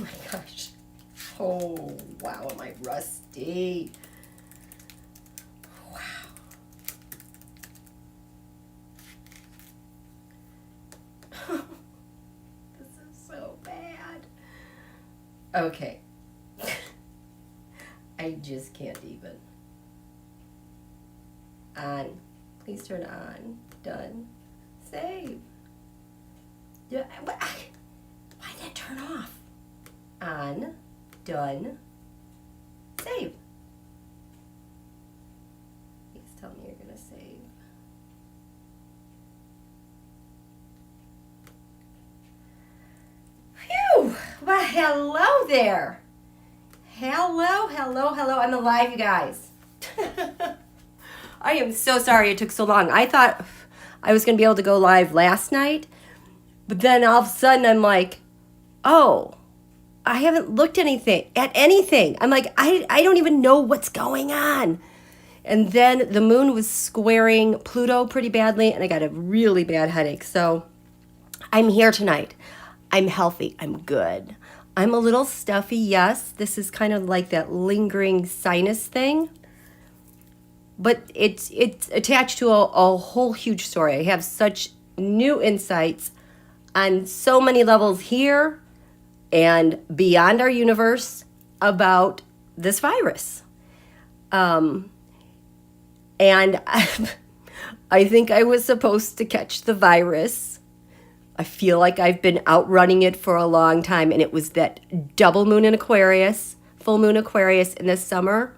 my gosh. Oh, wow, am I rusty? Wow. This is so bad. Okay. I just can't even. On. Please turn on. Done. Save. Yeah, why'd that turn off? On. Done. Save. Please tell me you're going to save. Phew! Well, hello there. Hello, hello, hello. I'm alive, you guys. I am so sorry it took so long. I thought I was going to be able to go live last night, but then all of a sudden I'm like, oh, I haven't looked at anything. I'm like, I don't even know what's going on. And then the moon was squaring Pluto pretty badly, and I got a really bad headache. So I'm here tonight. I'm healthy. I'm good. I'm a little stuffy, yes. This is kind of like that lingering sinus thing. But it's attached to a whole huge story. I have such new insights on so many levels here and beyond our universe about this virus. And I think I was supposed to catch the virus. I feel like I've been outrunning it for a long time, and it was that double moon in Aquarius, full moon Aquarius in the summer.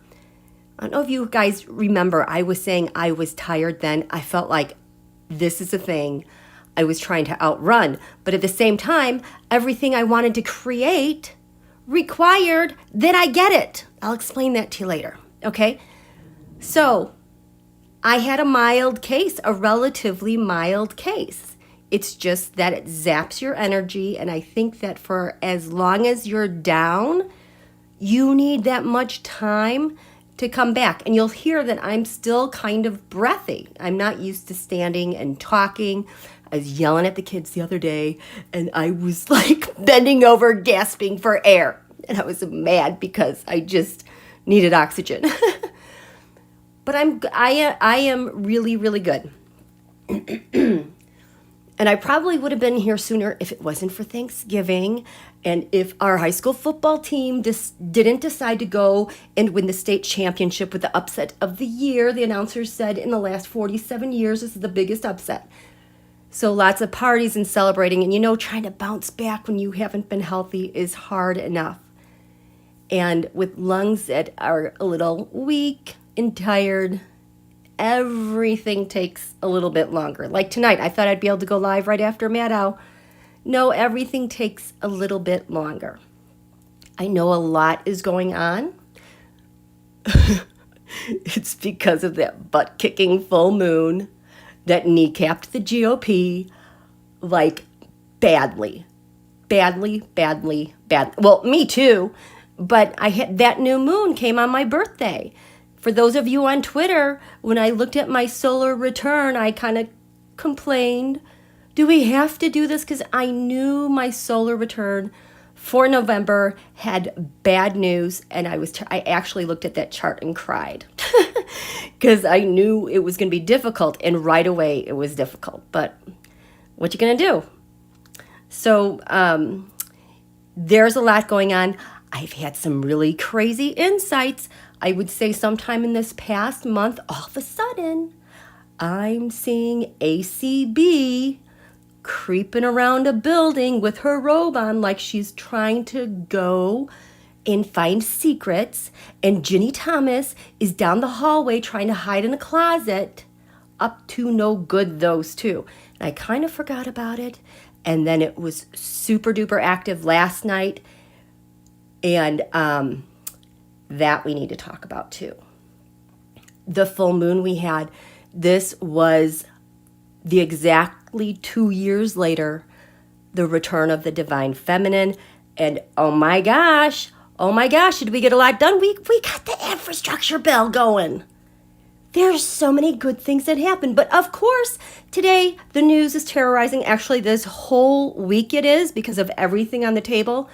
I don't know if you guys remember, I was saying I was tired then. I felt like this is a thing I was trying to outrun. But at the same time, everything I wanted to create required that I get it. I'll explain that to you later, okay? So I had a mild case, a relatively mild case. It's just that it zaps your energy, and I think that for as long as you're down, you need that much time to come back. And you'll hear that I'm still kind of breathy. I'm not used to standing and talking. I was yelling at the kids the other day, and I was like bending over, gasping for air. And I was mad because I just needed oxygen. But I am really, really good. And I probably would have been here sooner if it wasn't for Thanksgiving, and if our high school football team didn't decide to go and win the state championship with the upset of the year. The announcers said in the last 47 years, this is the biggest upset. So lots of parties and celebrating, and trying to bounce back when you haven't been healthy is hard enough. And with lungs that are a little weak and tired, everything takes a little bit longer. Like tonight, I thought I'd be able to go live right after Maddow. No, everything takes a little bit longer. I know a lot is going on. It's because of that butt-kicking full moon that kneecapped the GOP like badly. Badly. Well, me too, but that new moon came on my birthday. For those of you on Twitter, when I looked at my solar return, I kind of complained, do we have to do this? Because I knew my solar return for November had bad news, and I actually looked at that chart and cried because I knew it was going to be difficult, and right away it was difficult. But what you going to do? So there's a lot going on. I've had some really crazy insights. I would say sometime in this past month, all of a sudden, I'm seeing ACB creeping around a building with her robe on like she's trying to go and find secrets. And Ginny Thomas is down the hallway trying to hide in a closet. Up to no good, those two. And I kind of forgot about it. And then it was super duper active last night. And that we need to talk about too. The full moon we had, this was the exactly 2 years later, the return of the divine feminine. And oh my gosh, did we get a lot done? We got the infrastructure bill going. There's so many good things that happened. But of course, today the news is terrorizing. Actually, this whole week it is, because of everything on the table.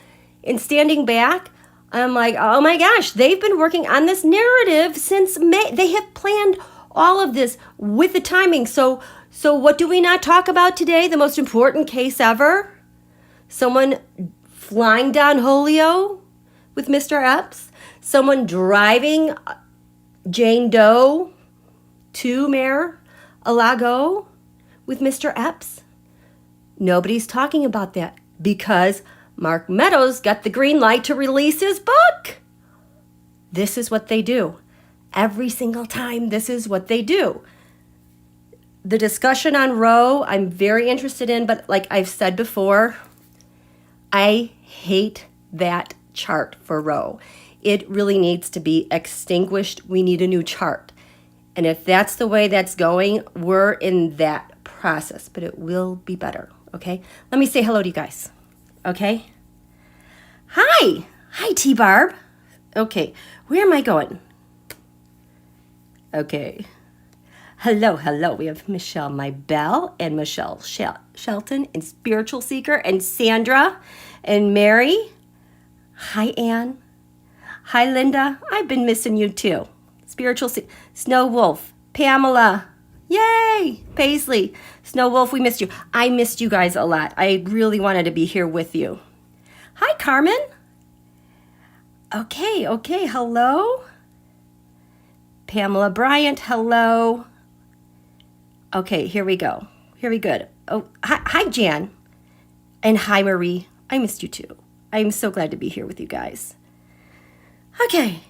And standing back, I'm like, oh my gosh, they've been working on this narrative since May. They have planned all of this with the timing. So what do we not talk about today? The most important case ever? Someone flying down Holyoke with Mr. Epps. Someone driving Jane Doe to Mar-a-Lago with Mr. Epps. Nobody's talking about that because Mark Meadows got the green light to release his book. This is what they do. Every single time, this is what they do. The discussion on Roe, I'm very interested in, but like I've said before, I hate that chart for Roe. It really needs to be extinguished. We need a new chart. And if that's the way that's going, we're in that process, but it will be better, okay? Let me say hello to you guys, okay? Hi T-Barb. Okay, where am I going? Okay. Hello. We have Michelle Mybell and Michelle Shelton and Spiritual Seeker and Sandra and Mary. Hi, Ann. Hi, Linda. I've been missing you too. Spiritual Seeker. Snow Wolf. Pamela. Yay. Paisley. Snow Wolf, we missed you. I missed you guys a lot. I really wanted to be here with you. Hi, Carmen. Okay. Hello. Pamela Bryant, hello. Okay, here we go. Oh, hi, Jan. And hi, Marie. I missed you too. I'm so glad to be here with you guys. Okay.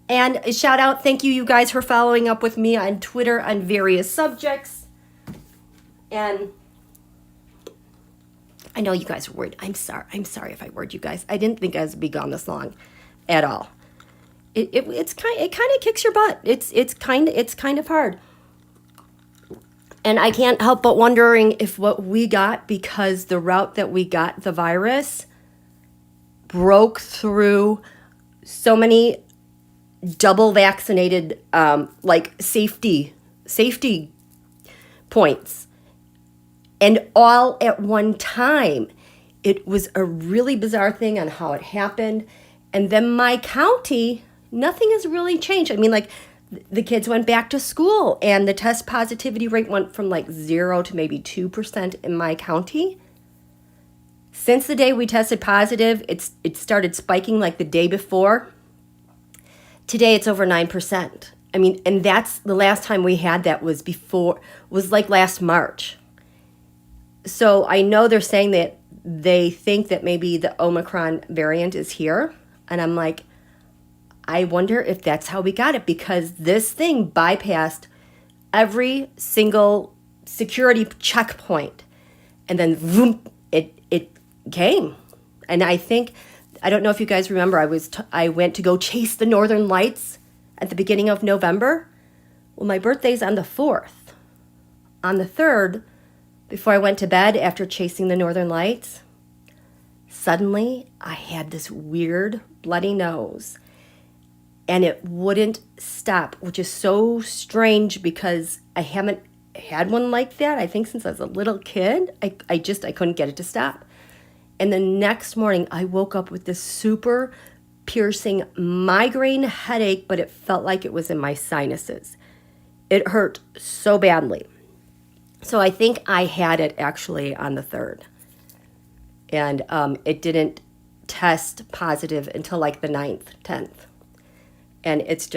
And a shout out, thank you guys for following up with me on Twitter on various subjects. And I know you guys were worried. I'm sorry if I worried you guys. I didn't think I was be gone this long at all. It kind of kicks your butt. It's kind of hard. And I can't help but wondering if what we got, because the route that we got the virus broke through so many double vaccinated like safety points, and all at one time. It was a really bizarre thing on how it happened. And then my county, nothing has really changed. I mean, like, the kids went back to school and the test positivity rate went from like 0 to maybe 2% in my county. Since the day we tested positive, it started spiking like the day before. Today it's over 9%. I mean, and that's the last time we had that was like last March. So I know they're saying that they think that maybe the Omicron variant is here. And I'm like, I wonder if that's how we got it, because this thing bypassed every single security checkpoint, and then vroom, it came. And I don't know if you guys remember, I went to go chase the Northern Lights at the beginning of November. Well, my birthday's on the 4th. On the 3rd, before I went to bed after chasing the Northern Lights, suddenly I had this weird bloody nose. And it wouldn't stop, which is so strange because I haven't had one like that, I think, since I was a little kid. I couldn't get it to stop. And the next morning, I woke up with this super piercing migraine headache, but it felt like it was in my sinuses. It hurt so badly. So I think I had it actually on the 3rd. And it didn't test positive until like the 9th, 10th. And it's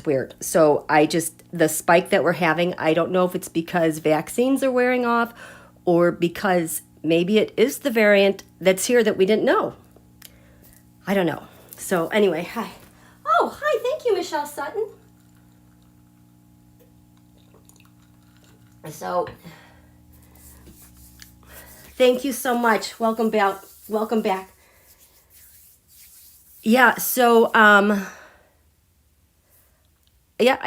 weird. So the spike that we're having, I don't know if it's because vaccines are wearing off or because maybe it is the variant that's here that we didn't know. I don't know. So anyway, hi. Oh, hi. Thank you, Michelle Sutton. So thank you so much. Welcome back. Yeah, so, I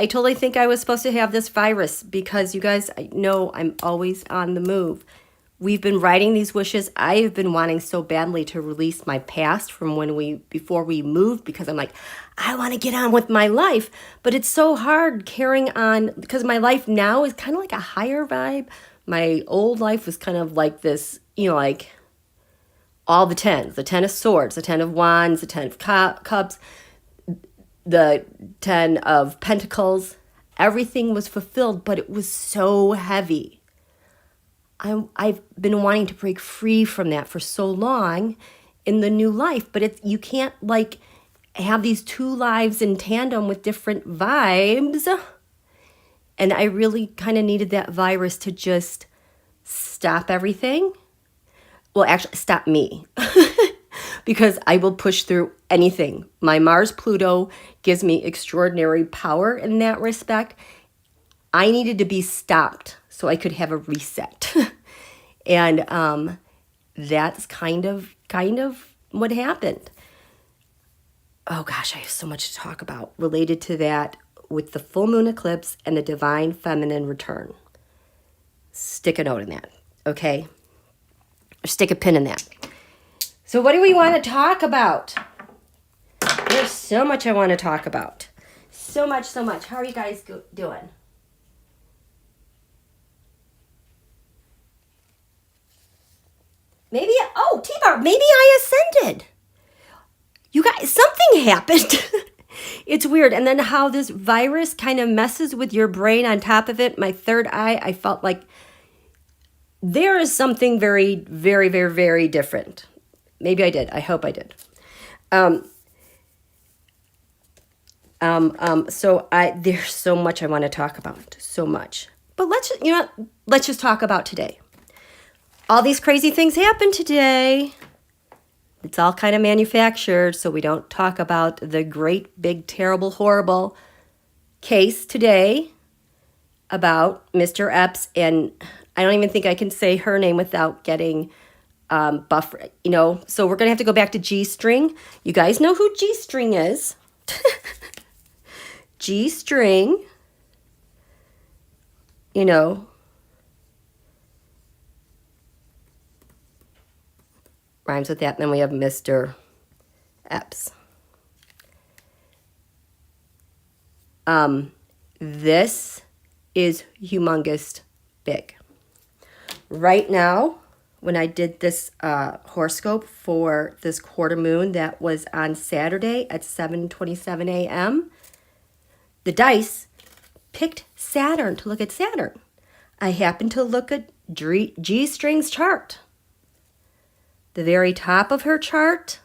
totally think I was supposed to have this virus because you guys know I'm always on the move. We've been writing these wishes. I have been wanting so badly to release my past from before we moved, because I'm like, I want to get on with my life. But it's so hard carrying on because my life now is kind of like a higher vibe. My old life was kind of like this, like all the 10s, the 10 of swords, the 10 of wands, the 10 of cups, the 10 of pentacles. Everything was fulfilled, but it was so heavy. I've been wanting to break free from that for so long in the new life, but you can't like have these two lives in tandem with different vibes. And I really kind of needed that virus to just stop everything. Well, actually, stop me. Because I will push through anything. My Mars Pluto gives me extraordinary power in that respect. I needed to be stopped so I could have a reset. And that's kind of what happened. Oh gosh, I have so much to talk about related to that with the full moon eclipse and the divine feminine return. Stick a note in that, okay? Or stick a pin in that. So what do we want to talk about? There's so much I want to talk about. So much. How are you guys doing? Maybe, T-Bar, maybe I ascended. You guys, something happened. It's weird. And then how this virus kind of messes with your brain on top of it. My third eye, I felt like there is something very, very, very, very different. Maybe I did. I hope I did. So there's so much I want to talk about. So much. But let's just talk about today. All these crazy things happened today. It's all kind of manufactured, so we don't talk about the great, big, terrible, horrible case today about Mr. Epps, and I don't even think I can say her name without getting buffer, so we're going to have to go back to Gstring. You guys know who Gstring is. Gstring, rhymes with that. And then we have Mr. Epps. This is humongous big. Right now, when I did this horoscope for this quarter moon that was on Saturday at 7:27 a.m., the dice picked Saturn to look at Saturn. I happened to look at Gstring's chart. The very top of her chart,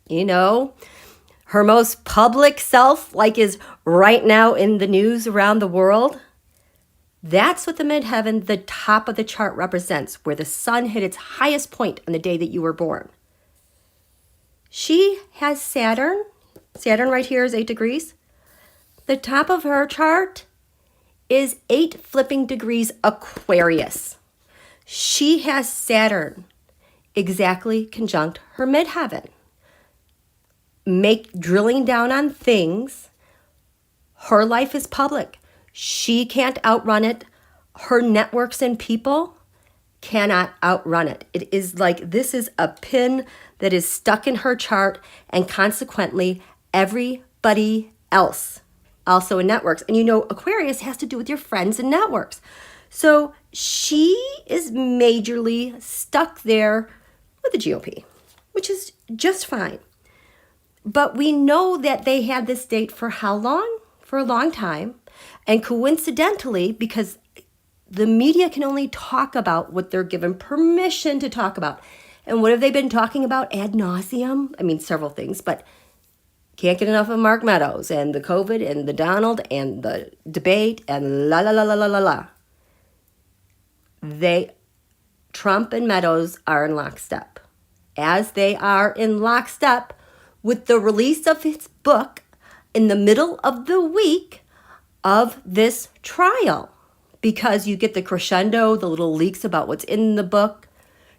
her most public self, is right now in the news around the world. That's what the midheaven, the top of the chart, represents, where the sun hit its highest point on the day that you were born. She has Saturn. Saturn right here is 8 degrees. The top of her chart is 8 flipping degrees Aquarius. She has Saturn exactly conjunct her midheaven. Drilling down on things. Her life is public. She can't outrun it. Her networks and people cannot outrun it. It is like this is a pin that is stuck in her chart, and consequently everybody else also in networks. And Aquarius has to do with your friends and networks. So she is majorly stuck there with the GOP, which is just fine. But we know that they had this date for how long? For a long time. And coincidentally, because the media can only talk about what they're given permission to talk about. And what have they been talking about ad nauseum? I mean, several things, but can't get enough of Mark Meadows and the COVID and the Donald and the debate and la la la la la la la. Trump and Meadows are in lockstep, as they are in lockstep with the release of his book in the middle of the week of this trial, because you get the crescendo, the little leaks about what's in the book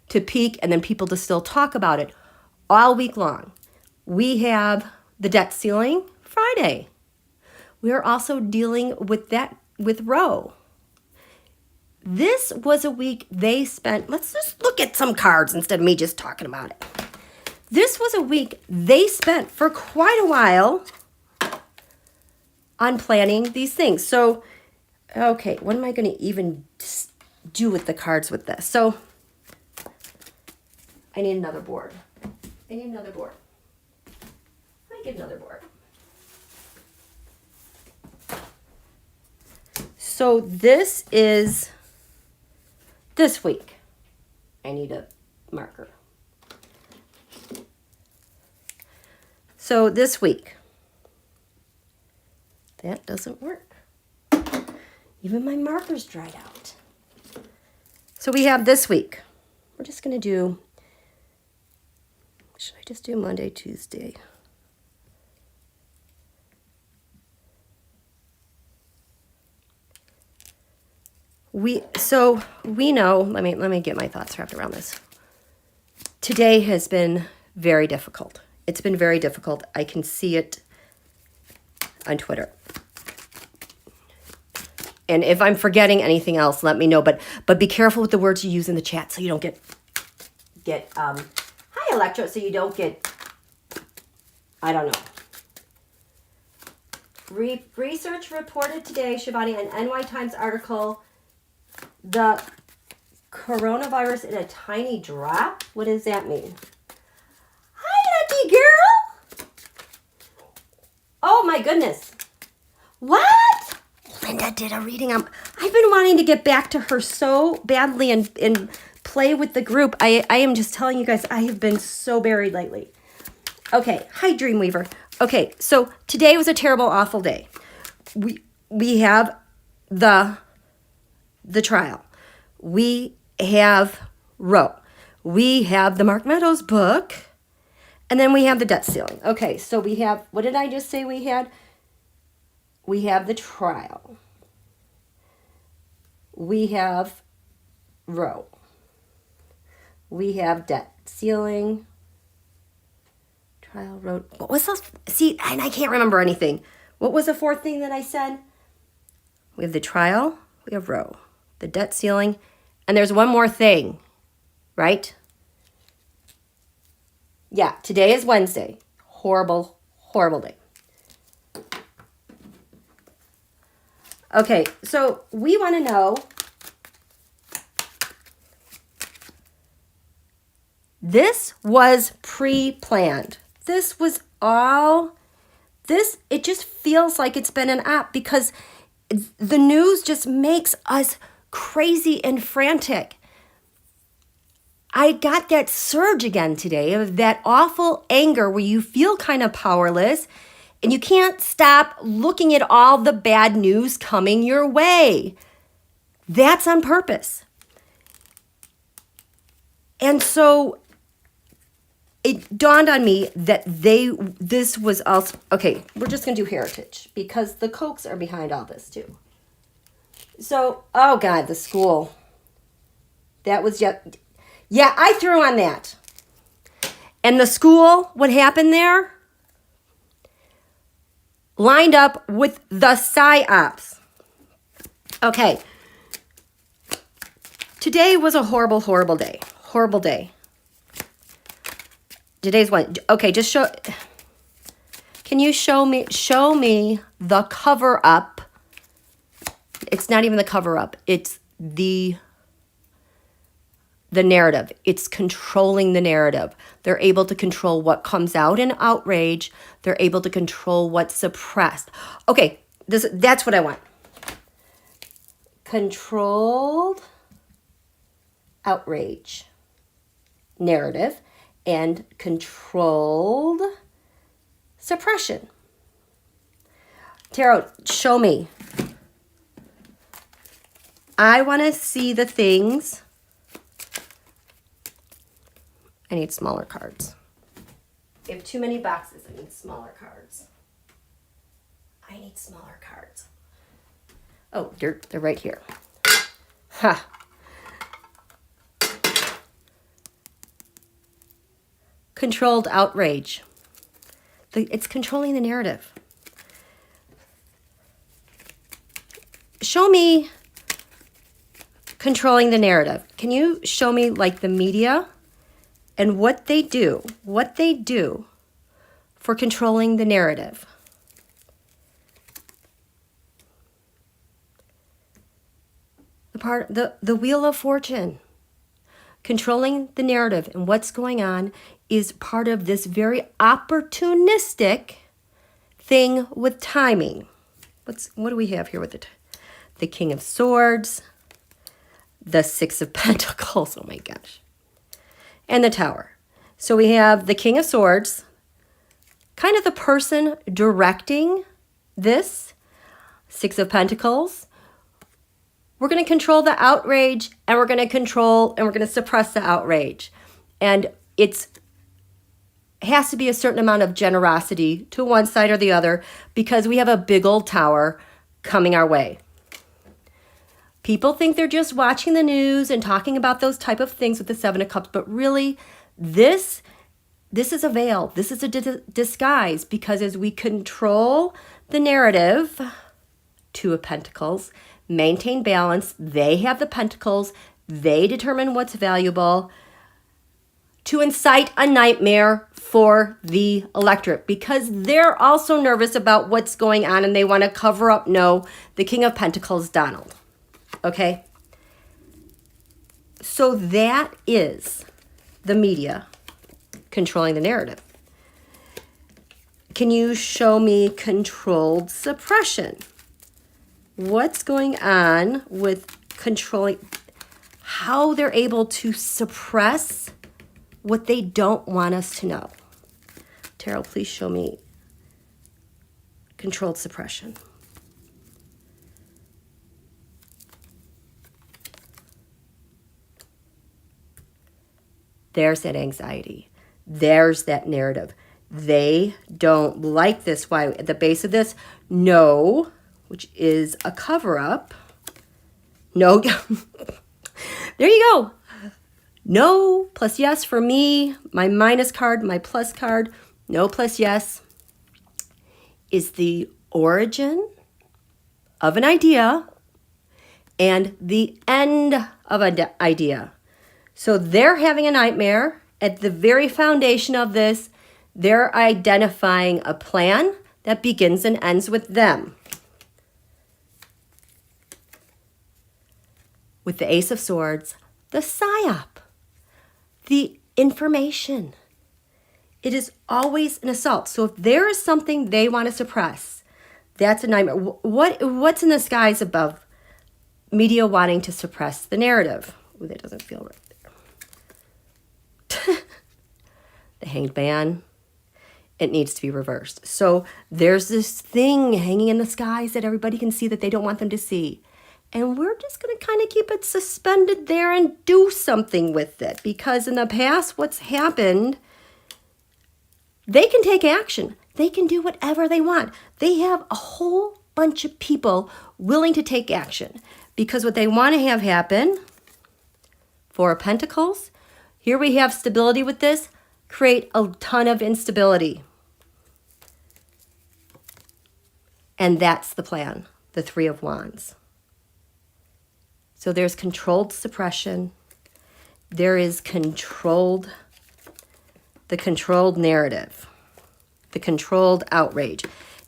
to peak, and then people to still talk about it all week long. We have the debt ceiling Friday. We are also dealing with that with Roe. This was a week they spent, let's just look at some cards instead of me just talking about it. This was a week they spent for quite a while on planning these things. So, okay, what am I going to even do with the cards with this? So, I need another board. I need another board. I get another board. So this is this week. I need a marker. So this week. That doesn't work. Even my marker's dried out. So we have this week. We're just going to do, should I just do Monday, Tuesday? So we know, let me get my thoughts wrapped around this. Today has been very difficult. It's been very difficult. I can see it on Twitter. And if I'm forgetting anything else, let me know. But be careful with the words you use in the chat so you don't get hi Electro, so you don't get, I don't know. Research reported today, Shivani, an NY Times article, the coronavirus in a tiny drop? What does that mean? Hi, lucky girl! Oh my goodness. What? Linda did a reading. I've been wanting to get back to her so badly and play with the group. I am just telling you guys, I have been so buried lately. Okay, hi Dreamweaver. Okay, so today was a terrible, awful day. We have the trial. We have Roe. We have the Mark Meadows book. And then we have the debt ceiling. Okay, so we have, what did I just say we had? We have the trial. We have Roe. We have debt ceiling. Trial, Roe. What was those? See, and I can't remember anything. What was the fourth thing that I said? We have the trial. We have Roe. The debt ceiling. And there's one more thing, right? Yeah, today is Wednesday. Horrible, horrible day. Okay, so we want to know, this was pre-planned. This was all, it just feels like it's been an op because the news just makes us crazy and frantic. I got that surge again today of that awful anger where you feel kind of powerless and you can't stop looking at all the bad news coming your way. That's on purpose. And so it dawned on me that this was also, okay, we're just going to do heritage because the Kochs are behind all this too. So, oh God, the school. That was just, yeah, I threw on that. And the school, what happened there? Lined up with the PSYOPs. Okay. Today was a horrible, horrible day. Horrible day. Today's one. Okay, just show. Can you show me the cover up? It's not even the cover up. It's the narrative. It's controlling the narrative. They're able to control what comes out in outrage. They're able to control what's suppressed. Okay, that's what I want. Controlled outrage narrative and controlled suppression. Tarot, show me. I want to see the things. I need smaller cards. I have too many boxes. I need smaller cards. I need smaller cards. Oh, they're right here. Ha. Controlled outrage. It's controlling the narrative. Show me controlling the narrative. Can you show me like the media and what they do for controlling the narrative? The Wheel of Fortune. Controlling the narrative and what's going on is part of this very opportunistic thing with timing. What do we have here with the King of Swords, the Six of Pentacles, oh my gosh, and the Tower. So we have the King of Swords, kind of the person directing this, Six of Pentacles. We're going to control the outrage, and we're going to suppress the outrage. And it has to be a certain amount of generosity to one side or the other because we have a big old tower coming our way. People think they're just watching the news and talking about those type of things with the Seven of Cups, but really this is a veil. This is a disguise because as we control the narrative, Two of Pentacles, maintain balance, they have the Pentacles, they determine what's valuable, to incite a nightmare for the electorate because they're also nervous about what's going on and they want to cover up, the King of Pentacles, Donald. Okay? So that is the media controlling the narrative. Can you show me controlled suppression? What's going on with controlling, how they're able to suppress what they don't want us to know? Tarot, please show me controlled suppression. There's that anxiety. There's that narrative. They don't like this. Why? At the base of this, no, which is a cover-up. No. There you go. No plus yes for me. My minus card, my plus card. No plus yes is the origin of an idea and the end of an idea. So they're having a nightmare. At the very foundation of this, they're identifying a plan that begins and ends with them. With the Ace of Swords, the psyop, the information. It is always an assault. So if there is something they want to suppress, that's a nightmare. What's in the skies above media wanting to suppress the narrative? Ooh, that doesn't feel right there. The Hanged Man. It needs to be reversed. So there's this thing hanging in the skies that everybody can see that they don't want them to see. And we're just going to kind of keep it suspended there and do something with it. Because in the past, what's happened, they can take action. They can do whatever they want. They have a whole bunch of people willing to take action. Because what they want to have happen, Four of Pentacles, here we have stability with this, create a ton of instability. And that's the plan, the Three of Wands. So there's controlled suppression. There is the controlled narrative, the controlled outrage.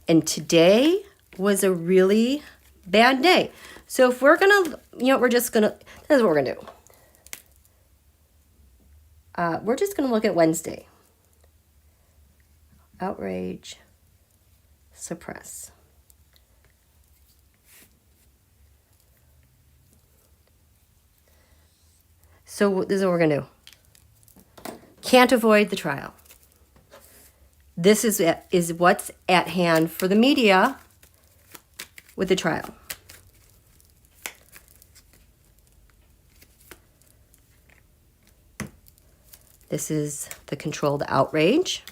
And today was a really bad day. So if we're going to, this is what we're going to do. We're just going to look at Wednesday. Outrage, suppress. So this is what we're going to do. Can't avoid the trial. This is what's at hand for the media with the trial. This is the controlled outrage.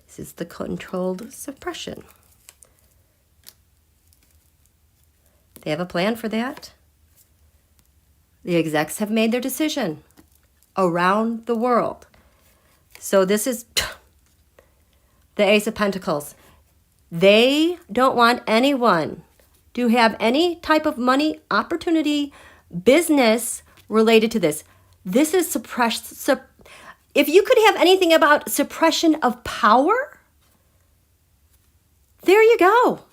This is the controlled suppression. They have a plan for that. The execs have made their decision around the world. So this is the Ace of Pentacles. They don't want anyone to have any type of money, opportunity, business related to this. This is suppression. If you could have anything about suppression of power, there you go.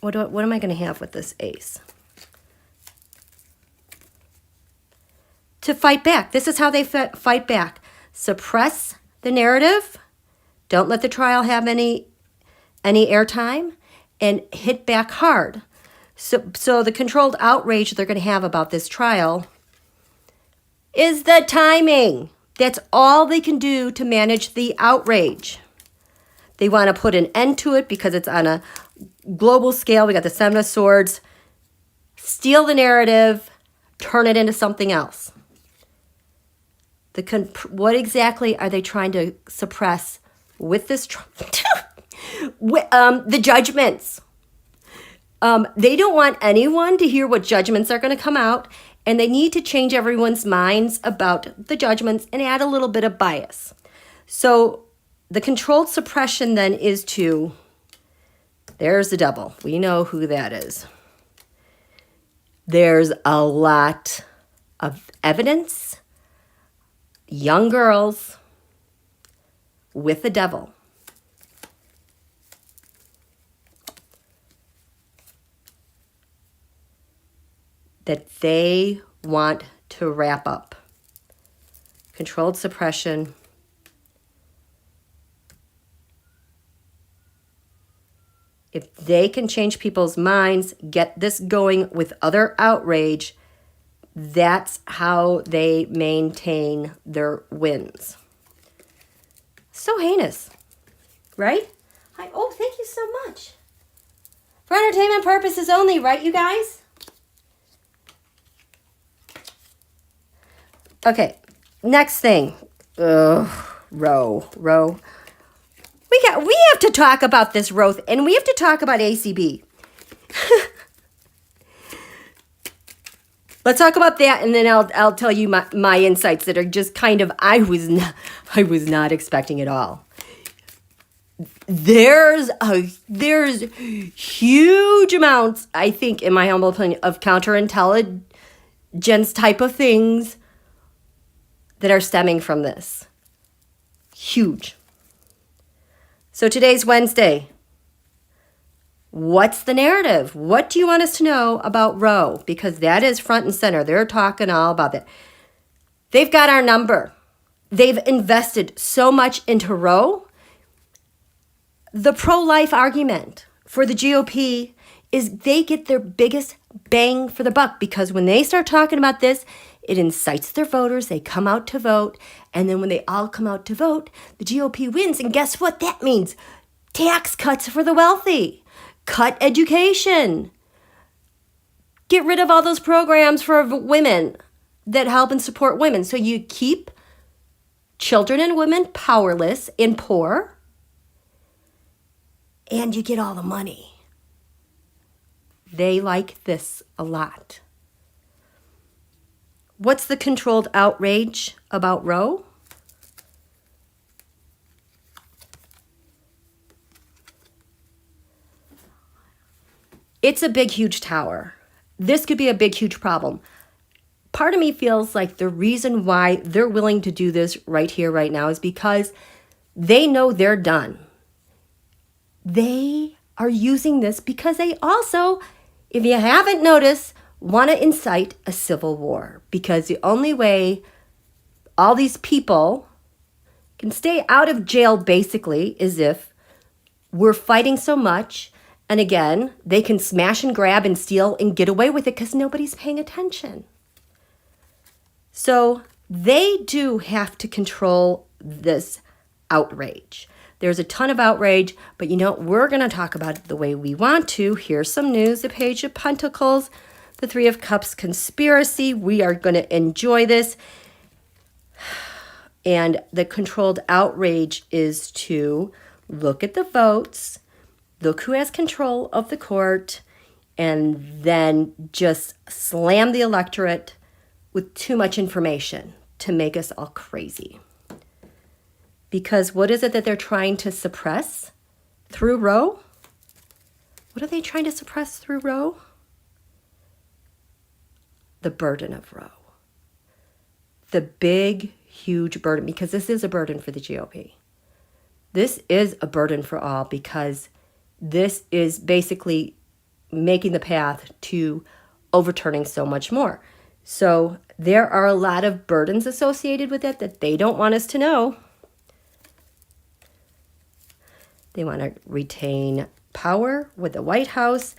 What am I going to have with this ace? to fight back. This is how they fight back. Suppress the narrative. Don't let the trial have any airtime, and hit back hard. So the controlled outrage they're going to have about this trial is the timing. That's all they can do to manage the outrage. They want to put an end to it because it's on a global scale. We got the Seven of Swords. Steal the narrative, turn it into something else. What exactly are they trying to suppress with this? The judgments. They don't want anyone to hear what judgments are going to come out, and they need to change everyone's minds about the judgments and add a little bit of bias. So the controlled suppression then is to, there's the devil. We know who that is. There's a lot of evidence, young girls with the devil. That they want to wrap up. Controlled suppression. If they can change people's minds, get this going with other outrage, that's how they maintain their wins. So heinous, right? Oh, thank you so much. For entertainment purposes only, right, you guys? Okay, next thing. Roe. We have to talk about this Roe, and we have to talk about ACB. Let's talk about that, and then I'll tell you my insights that are just kind of I was not expecting at all. There's huge amounts, I think, in my humble opinion, of counterintelligence type of things that are stemming from this. Huge. So today's Wednesday. What's the narrative? What do you want us to know about Roe? Because that is front and center. They're talking all about that. They've got our number. They've invested so much into Roe. The pro-life argument for the GOP is they get their biggest bang for the buck, because when they start talking about this, it incites their voters. They come out to vote. And then when they all come out to vote, the GOP wins. And guess what that means? Tax cuts for the wealthy. Cut education. Get rid of all those programs for women that help and support women. So you keep children and women powerless and poor, and you get all the money. They like this a lot. What's the controlled outrage about Roe? It's a big, huge tower. This could be a big, huge problem. Part of me feels like the reason why they're willing to do this right here, right now, is because they know they're done. They are using this because they also, if you haven't noticed, want to incite a civil war, because the only way all these people can stay out of jail basically is if we're fighting so much, and again, they can smash and grab and steal and get away with it because nobody's paying attention. So they do have to control this outrage. There's a ton of outrage, but you know, we're going to talk about it the way we want to. Here's some news, the Page of Pentacles, the Three of Cups conspiracy. We are going to enjoy this. And the controlled outrage is to look at the votes, look who has control of the court, and then just slam the electorate with too much information to make us all crazy. Because what is it that they're trying to suppress through Roe? What are they trying to suppress through Roe? The burden of Roe. The big, huge burden, because this is a burden for the GOP. This is a burden for all, because this is basically making the path to overturning so much more. So there are a lot of burdens associated with it that they don't want us to know. They want to retain power with the White House.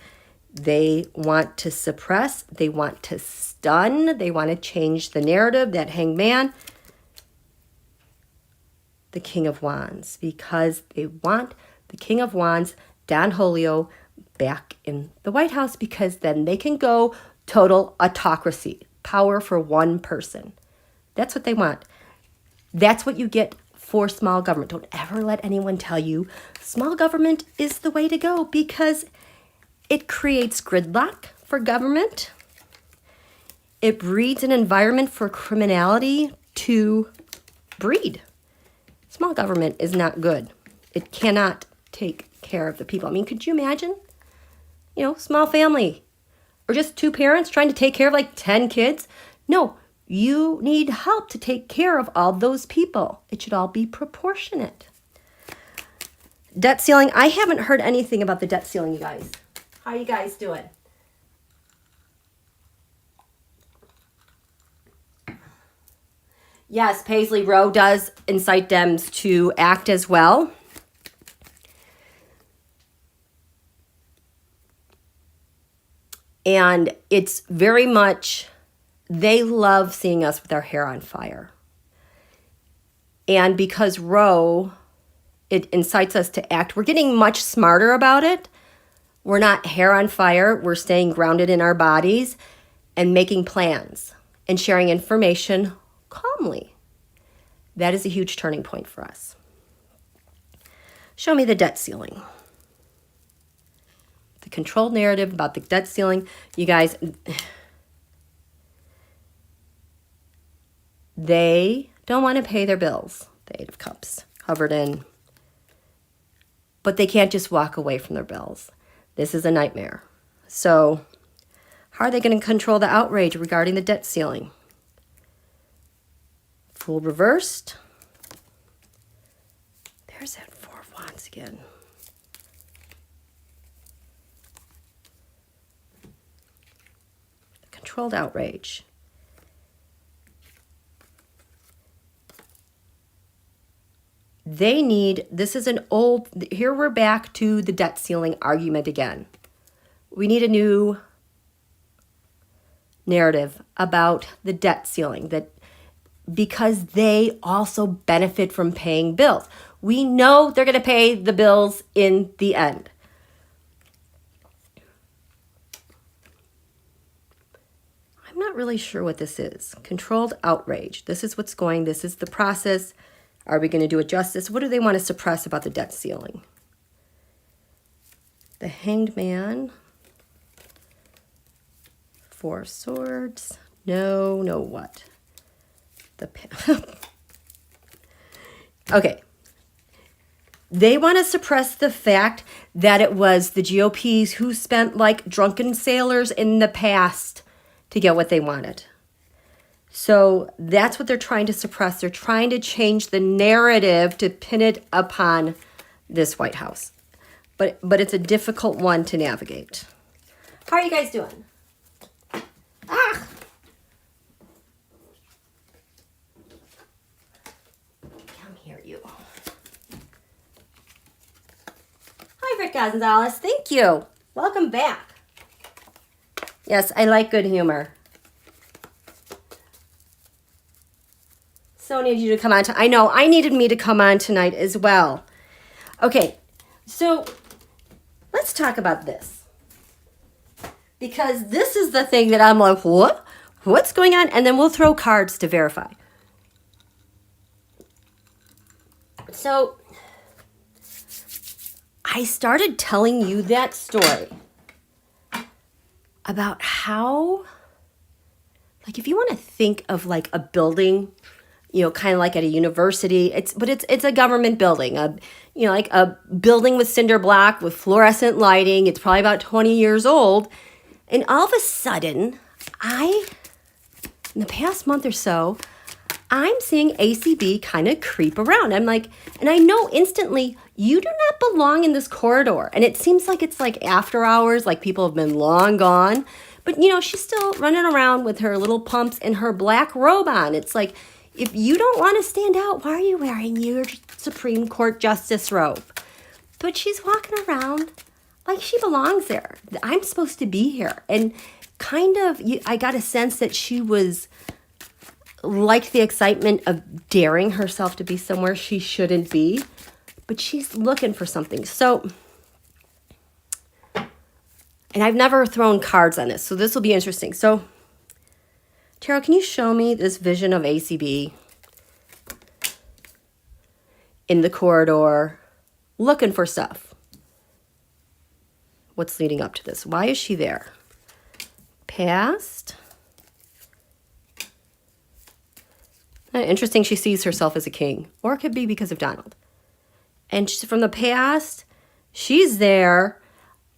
They want to suppress. They want to stun. They want to change the narrative, that Hanged Man. The King of Wands, because they want the King of Wands, Don Julio, back in the White House, because then they can go total autocracy, power for one person. That's what they want. That's what you get for small government. Don't ever let anyone tell you small government is the way to go, because it creates gridlock for government. It breeds an environment for criminality to breed. Small government is not good. It cannot take care of the people. I mean, could you imagine? You know, small family or just two parents trying to take care of like 10 kids? No, you need help to take care of all those people. It should all be proportionate. Debt ceiling. I haven't heard anything about the debt ceiling, you guys. How you guys doing? Yes, Paisley Rowe does incite Dems to act as well. And it's very much, they love seeing us with our hair on fire. And because Rowe, it incites us to act, we're getting much smarter about it. We're not hair on fire. We're staying grounded in our bodies and making plans and sharing information calmly. That is a huge turning point for us. Show me the debt ceiling. The controlled narrative about the debt ceiling. You guys, they don't want to pay their bills. The Eight of Cups covered in. But they can't just walk away from their bills. This is a nightmare. So how are they going to control the outrage regarding the debt ceiling? Fool reversed. There's that Four of Wands again. Controlled outrage. They need, this is an old, here we're back to the debt ceiling argument again. We need a new narrative about the debt ceiling, that because they also benefit from paying bills. We know they're going to pay the bills in the end. I'm not really sure what this is. Controlled outrage. This is what's going, this is the process. Are we going to do it justice? What do they want to suppress about the debt ceiling? The Hanged Man. Four of Swords. No, what? Okay. They want to suppress the fact that it was the GOPs who spent like drunken sailors in the past to get what they wanted. So that's what they're trying to suppress. They're trying to change the narrative to pin it upon this White House. But it's a difficult one to navigate. How are you guys doing? Ah! Come here, you. Hi, Rick Gonzalez. Thank you. Welcome back. Yes, I like good humor. So needed you to come on. I know, I needed me to come on tonight as well. Okay, so let's talk about this. Because this is the thing that I'm like, what? What's going on? And then we'll throw cards to verify. So I started telling you that story about how, like, if you want to think of like a building, you know, kind of like at a university, it's a government building, like a building with cinder block with fluorescent lighting. It's probably about 20 years old. And all of a sudden, in the past month or so, I'm seeing ACB kind of creep around. I'm like, and I know instantly, you do not belong in this corridor. And it seems like it's like after hours, like people have been long gone. But, you know, she's still running around with her little pumps and her black robe on. It's like, if you don't want to stand out, why are you wearing your Supreme Court Justice robe? But she's walking around like she belongs there. I'm supposed to be here. And kind of, I got a sense that she was like the excitement of daring herself to be somewhere she shouldn't be. But she's looking for something. So, and I've never thrown cards on this, so this will be interesting. So, Tarot, can you show me this vision of ACB in the corridor, looking for stuff? What's leading up to this? Why is she there? Past. Interesting, she sees herself as a king. Or it could be because of Donald. And from the past, she's there.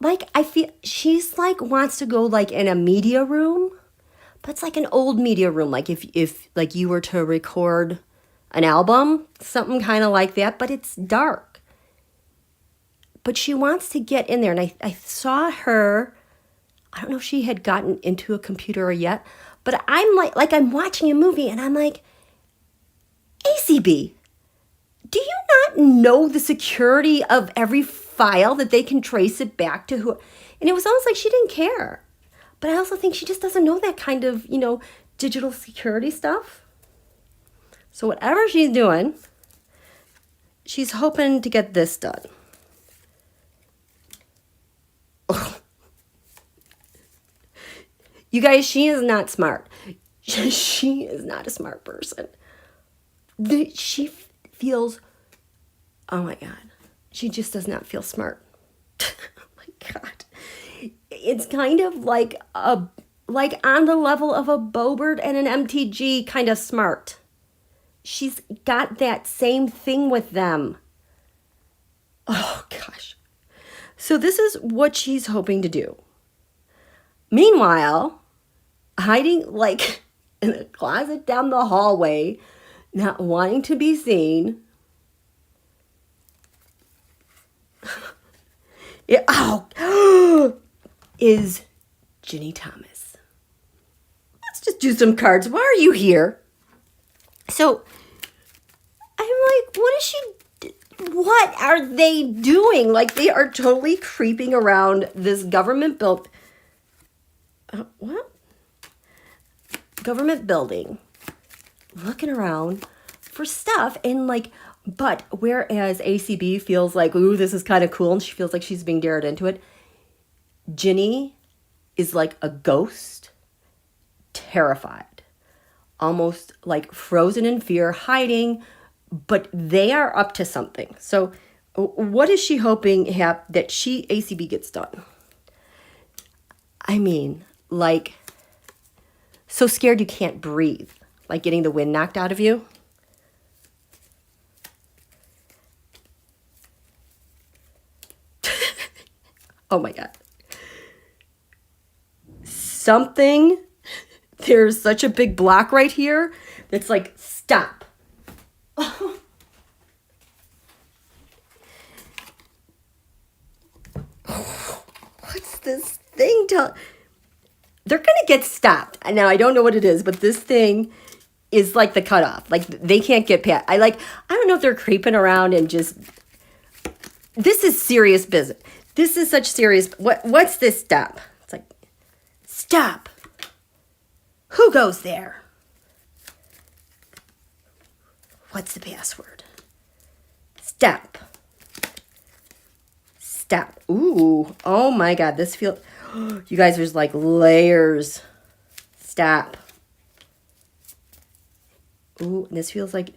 Like, I feel, she's like, wants to go like in a media room. But it's like an old media room. Like if like you were to record an album, something kind of like that, but it's dark. But she wants to get in there. And I saw her, I don't know if she had gotten into a computer yet, but I'm like I'm watching a movie and I'm like, ACB, do you not know the security of every file that they can trace it back to who? And it was almost like she didn't care. But I also think she just doesn't know that kind of, you know, digital security stuff. So whatever she's doing, she's hoping to get this done. Oh. You guys, she is not smart. She is not a smart person. She feels, oh my God, she just does not feel smart. Oh my God. It's kind of like on the level of a Bobert and an MTG kind of smart. She's got that same thing with them. Oh gosh. So this is what she's hoping to do. Meanwhile, hiding like in a closet down the hallway, not wanting to be seen. Is Ginni Thomas. Let's just do some cards. Why are you here? So I'm like, what are they doing? Like, they are totally creeping around this government government building, looking around for stuff. And like, but whereas ACB feels like, ooh, this is kind of cool, and she feels like she's being dared into it, Ginni is like a ghost, terrified, almost like frozen in fear, hiding, but they are up to something. So what is she hoping that ACB gets done? I mean, like, so scared you can't breathe, like getting the wind knocked out of you. Oh my God. There's such a big block right here that's like, stop. What's this thing? They're going to get stopped. Now, I don't know what it is, but this thing is like the cutoff. Like, they can't get past. I don't know if they're creeping around and just, this is serious business. This is such serious. What's this stop? It's like, stop. Who goes there? What's the password? Stop. Stop. Ooh. Oh my God. This feels, you guys, there's like layers. Stop. Ooh, this feels like,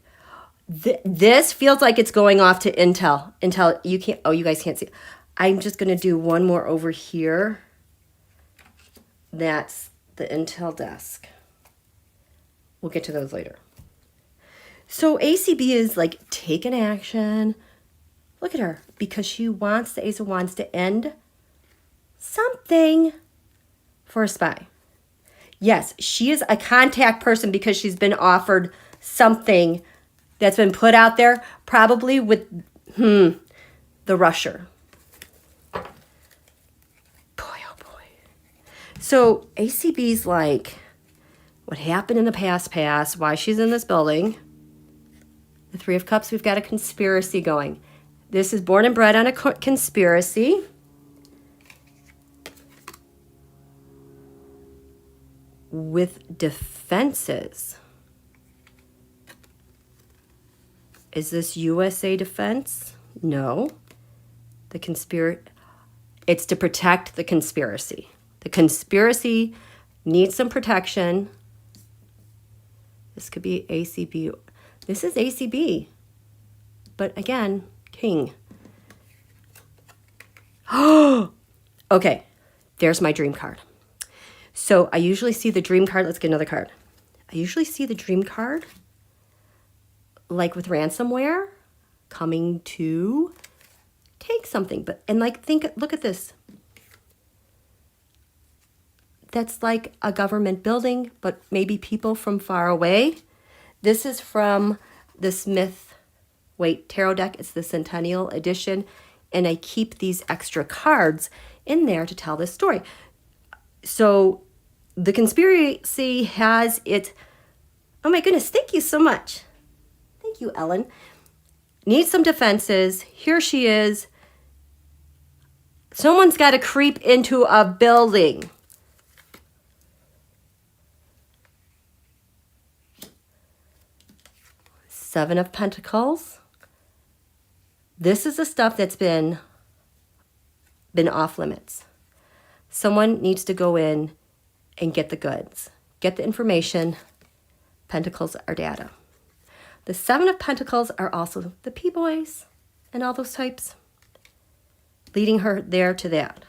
this feels like it's going off to Intel. Intel, you can't, oh, you guys can't see. I'm just going to do one more over here. That's the Intel desk. We'll get to those later. So ACB is like taking action. Look at her, because she wants the Ace of Wands to end something for a spy. Yes, she is a contact person because she's been offered something that's been put out there, probably with the rusher. Boy, oh boy. So ACB's like, what happened in the past, why she's in this building. The Three of Cups, we've got a conspiracy going. This is born and bred on a conspiracy. With defenses. Is this USA defense? No. The it's to protect the conspiracy. The conspiracy needs some protection. This could be ACB. This is ACB. But again, King. Oh, okay. There's my dream card. So I usually see the dream card. Let's get another card. I usually see the dream card like with ransomware coming to take something. But and like look at this. That's like a government building, but maybe people from far away. This is from the Tarot deck. It's the Centennial Edition. And I keep these extra cards in there to tell this story. So the conspiracy has it. Oh my goodness, thank you so much. Thank you, Ellen. Needs some defenses. Here she is. Someone's got to creep into a building. Seven of Pentacles. This is the stuff that's been off limits. Someone needs to go in and get the goods, get the information. Pentacles are data. The Seven of Pentacles are also the P-boys and all those types, leading her there to that.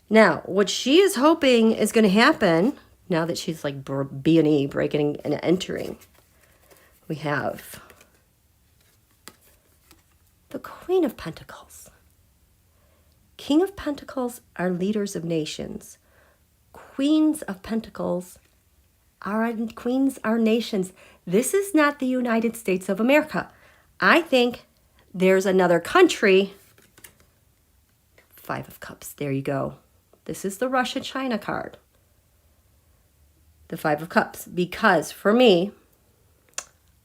Now, what she is hoping is going to happen now that she's like B&E, breaking and entering, we have the Queen of Pentacles. King of Pentacles are leaders of nations. Queens of Pentacles are queens are nations. This is not the United States of America. I think there's another country. Five of Cups. There you go. This is the Russia-China card. The Five of Cups. Because for me,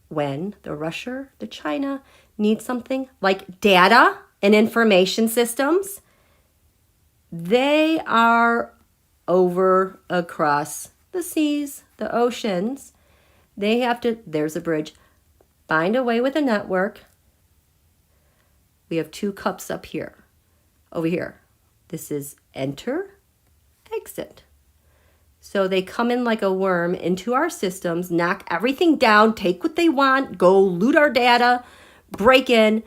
when the China needs something like data and information systems, they are over across the seas, the oceans. They have to, there's a bridge, find a way with a network. We have two cups up here, over here. This is enter, exit. So they come in like a worm into our systems, knock everything down, take what they want, go loot our data, break in,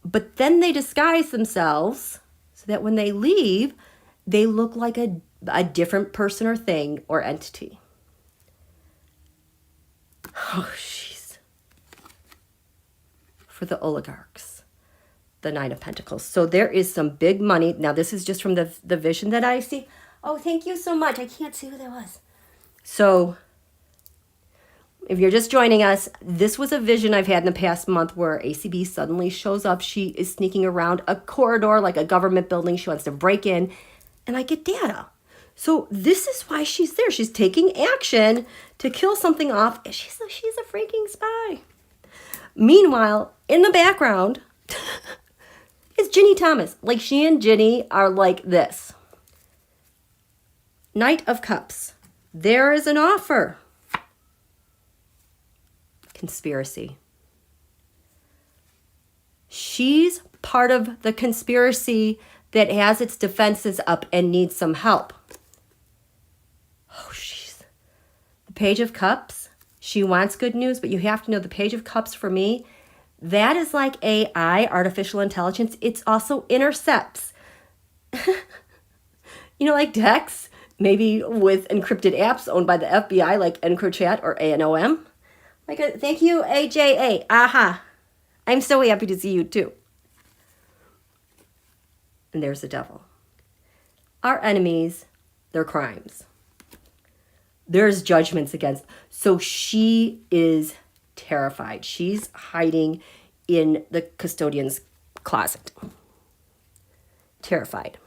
but then they disguise themselves so that when they leave, they look like a different person or thing or entity. Oh, jeez. For the oligarchs, the Nine of Pentacles. So there is some big money. Now, this is just from the vision that I see. Oh, thank you so much. I can't see who that was. So if you're just joining us, this was a vision I've had in the past month where ACB suddenly shows up. She is sneaking around a corridor like a government building. She wants to break in, and I get data. So this is why she's there. She's taking action to kill something off. She's a freaking spy. Meanwhile, in the background is Ginni Thomas. Like, she and Ginni are like this. Knight of Cups. There is an offer. Conspiracy. She's part of the conspiracy that has its defenses up and needs some help. Oh, jeez. The Page of Cups. She wants good news, but you have to know the Page of Cups for me, that is like AI, artificial intelligence. It's also intercepts. Like Dex, maybe with encrypted apps owned by the FBI like EncroChat or ANOM. Like, thank you, AJA. Aha. I'm so happy to see you too. And there's the devil. Our enemies, their crimes. There's judgments against. So she is terrified. She's hiding in the custodian's closet. Terrified.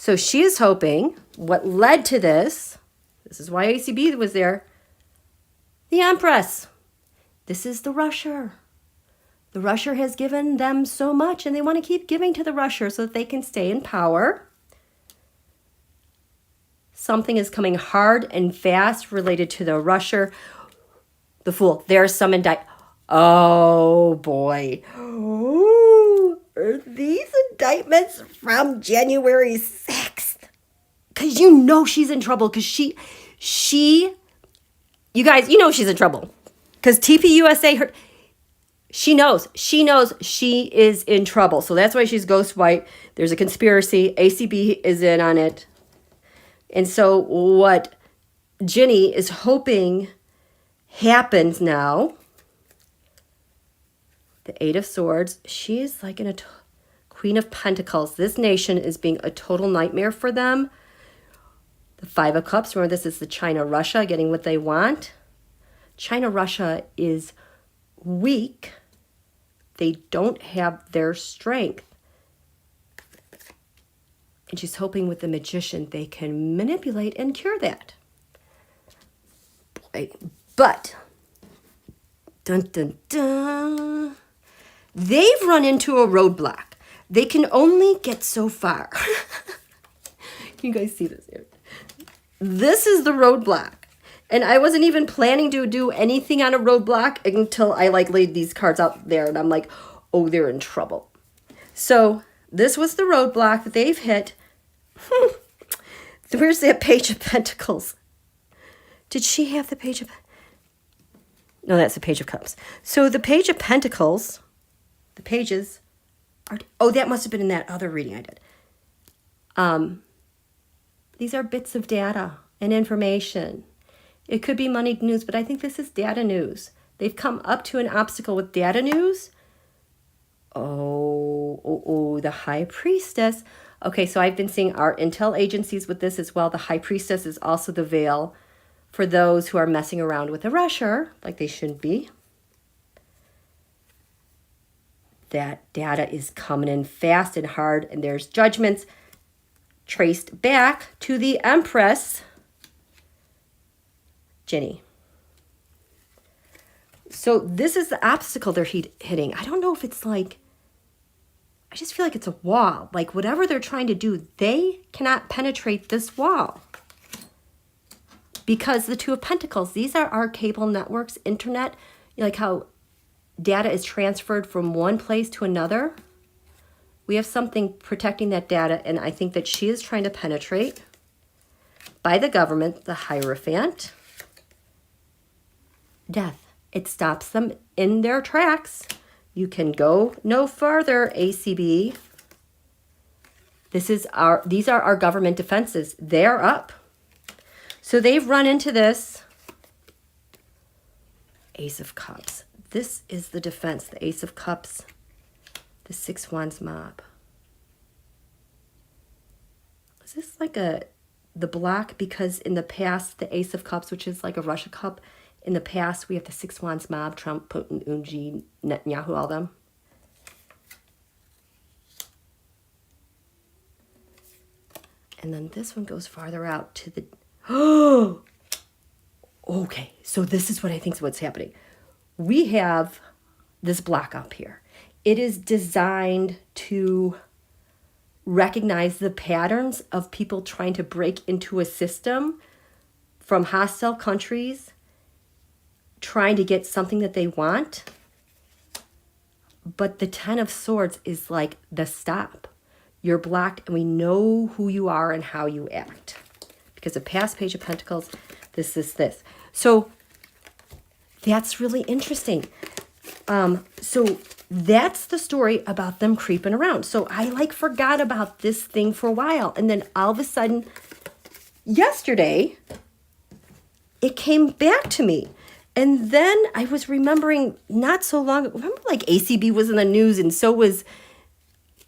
So she is hoping what led to this is why ACB was there, the Empress. This is the rusher. The rusher has given them so much, and they want to keep giving to the rusher so that they can stay in power. Something is coming hard and fast related to the rusher. The Fool. There's some Oh, boy. Oh, are these indictments from January 6th? Because you know she's in trouble. Because you guys, you know she's in trouble. Because TP USA, she knows she is in trouble. So that's why she's ghost white. There's a conspiracy. ACB is in on it. And so what Ginni is hoping happens now, the Eight of Swords, she is like a Queen of Pentacles. This nation is being a total nightmare for them. The Five of Cups, remember this is the China-Russia getting what they want. China-Russia is weak. They don't have their strength. And she's hoping with the Magician they can manipulate and cure that. But, dun dun dun, they've run into a roadblock. They can only get so far. You guys see this here? This is the roadblock. And I wasn't even planning to do anything on a roadblock until I laid these cards out there. And I'm like, oh, they're in trouble. So this was the roadblock that they've hit. Where's that Page of Pentacles? Did she have the Page of... No, that's the Page of Cups. So the Page of Pentacles, the pages are... Oh, that must have been in that other reading I did. These are bits of data and information. It could be moneyed news, but I think this is data news. They've come up to an obstacle with data news. Oh, the High Priestess. Okay, so I've been seeing our intel agencies with this as well. The High Priestess is also the veil for those who are messing around with the rusher, like they shouldn't be. That data is coming in fast and hard, and there's judgments traced back to the Empress, Ginni. So this is the obstacle they're hitting. I don't know if it's like, I just feel like it's a wall. Like whatever they're trying to do, they cannot penetrate this wall. Because the Two of Pentacles, these are our cable networks, internet, like how data is transferred from one place to another. We have something protecting that data, and I think that she is trying to penetrate by the government, the Hierophant. Death. It stops them in their tracks. You can go no further, ACB. These are our government defenses. They're up. So they've run into this. Ace of Cups. This is the defense, the Ace of Cups, the Six Wands mob. Is this like the block? Because in the past, the Ace of Cups, which is like a Russia cup, in the past, we have the Six Wands mob, Trump, Putin, Unji, Netanyahu, all them. And then this one goes farther out to the... Oh! Okay, so this is what I think is what's happening. We have this block up here. It is designed to recognize the patterns of people trying to break into a system from hostile countries, trying to get something that they want. But the Ten of Swords is like the stop. You're blocked, and we know who you are and how you act. Because the past Page of Pentacles, this is this. So that's really interesting. So that's the story about them creeping around. So I forgot about this thing for a while. And then all of a sudden, yesterday, it came back to me. And then I was remembering not so long ago, remember ACB was in the news, and so was,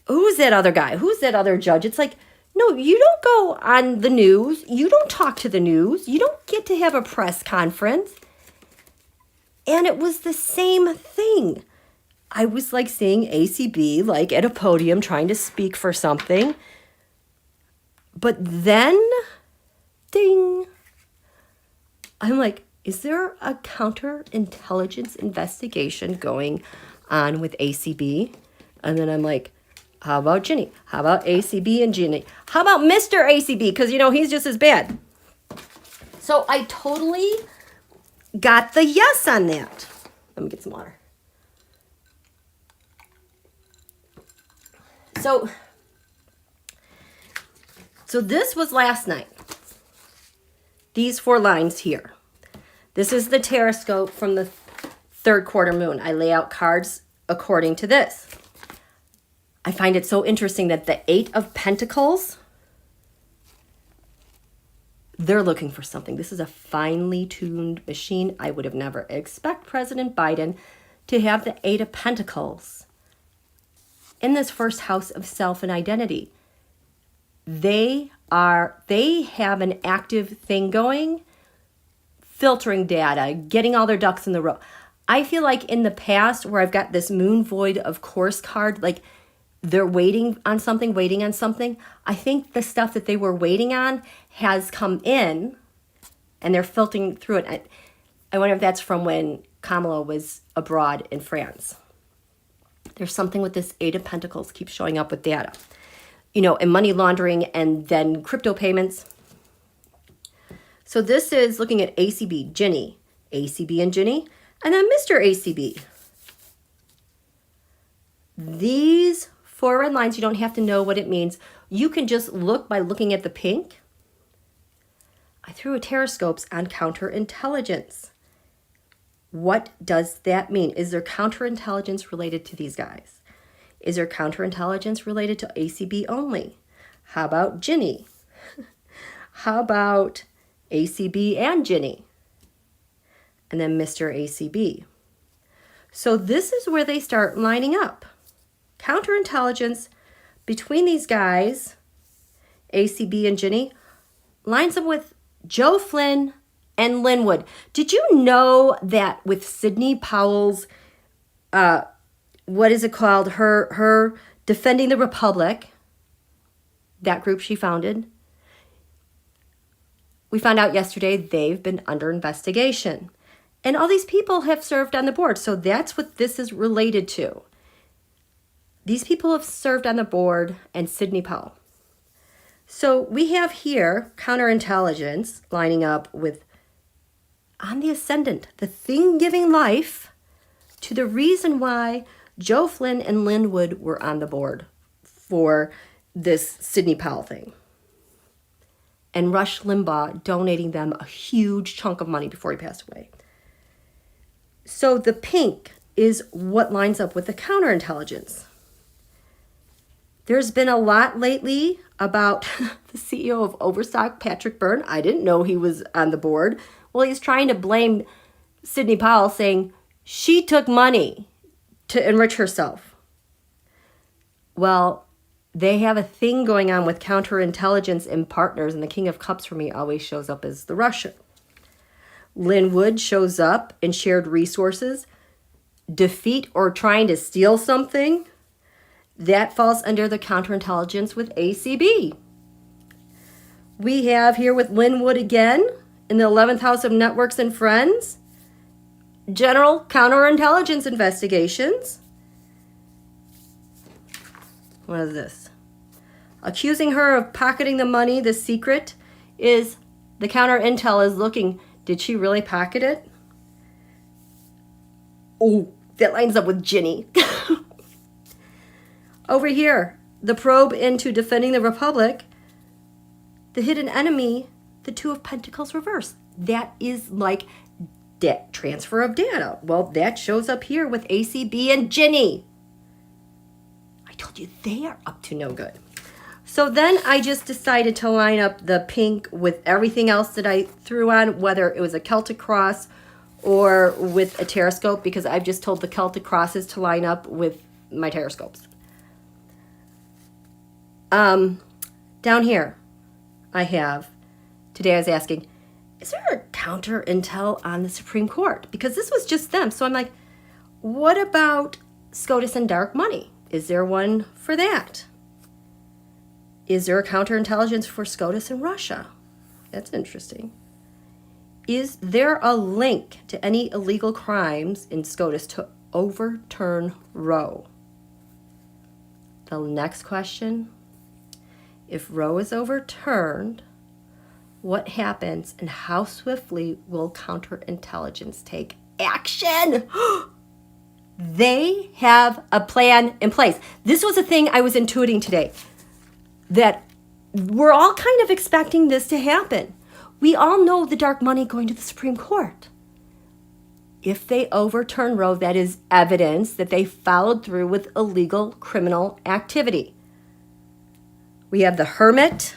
who's that other guy? Who's that other judge? It's like, no, you don't go on the news. You don't talk to the news. You don't get to have a press conference. And it was the same thing. I was seeing ACB at a podium trying to speak for something. But then, ding, I'm like, is there a counterintelligence investigation going on with ACB? And then I'm like, how about Ginni? How about ACB and Ginni? How about Mr. ACB? Because, he's just as bad. So I totally got the yes on that. Let me get some water. So this was last night. These 4 lines here. This is the Taroscope from the 3rd quarter moon. I lay out cards according to this. I find it so interesting that the 8 of Pentacles, they're looking for something. This is a finely tuned machine. I would have never expected President Biden to have the 8 of Pentacles in this first house of self and identity. They have an active thing going, filtering data, getting all their ducks in the row. I feel like in the past where I've got this moon void of course card, like they're waiting on something. I think the stuff that they were waiting on has come in and they're filtering through it. I wonder if that's from when Pamela was abroad in France. There's something with this 8 of Pentacles keeps showing up with data, and money laundering and then crypto payments. So this is looking at ACB, Ginni, ACB and Ginni, and then Mr. ACB. These 4 red lines, you don't have to know what it means. You can just look by looking at the pink. I threw a Taroscopes on counterintelligence. What does that mean? Is there counterintelligence related to these guys? Is there counterintelligence related to ACB only? How about Ginni? How about ACB and Ginni? And then Mr. ACB. So this is where they start lining up. Counterintelligence between these guys, ACB and Ginni, lines up with Joe Flynn and Linwood. Did you know that with Sidney Powell's, what is it called? Her Defending the Republic, that group she founded. We found out yesterday they've been under investigation. And all these people have served on the board. So that's what this is related to. These people have served on the board and Sidney Powell. So we have here counterintelligence lining up with on the ascendant, the thing giving life to the reason why Joe Flynn and Linwood were on the board for this Sidney Powell thing. And Rush Limbaugh donating them a huge chunk of money before he passed away. So the pink is what lines up with the counterintelligence. There's been a lot lately about the CEO of Overstock, Patrick Byrne. I didn't know he was on the board. Well, he's trying to blame Sidney Powell, saying she took money to enrich herself. Well, they have a thing going on with counterintelligence and partners, and the King of Cups for me always shows up as the Russian. Linwood shows up in shared resources, defeat or trying to steal something. That falls under the counterintelligence with ACB. We have here with Linwood again in the 11th house of networks and friends. General counterintelligence investigations. What is this? Accusing her of pocketing the money. The secret is the counter intel is looking. Did she really pocket it? Oh, that lines up with Ginni. Over here, the probe into defending the Republic. The hidden enemy, the 2 of Pentacles reversed. That is like debt transfer of data. Well, that shows up here with ACB and Ginni. I told you they are up to no good. So then I just decided to line up the pink with everything else that I threw on, whether it was a Celtic cross or with a Taroscope, because I've just told the Celtic crosses to line up with my Taroscopes. Down here, I have, today I was asking, is there a counter intel on the Supreme Court? Because this was just them. So I'm like, what about SCOTUS and dark money? Is there one for that? Is there a counterintelligence for SCOTUS in Russia? That's interesting. Is there a link to any illegal crimes in SCOTUS to overturn Roe? The next question, if Roe is overturned, what happens and how swiftly will counterintelligence take action? They have a plan in place. This was a thing I was intuiting today, that we're all kind of expecting this to happen. We all know the dark money going to the Supreme Court. If they overturn Roe, that is evidence that they followed through with illegal criminal activity. We have the Hermit,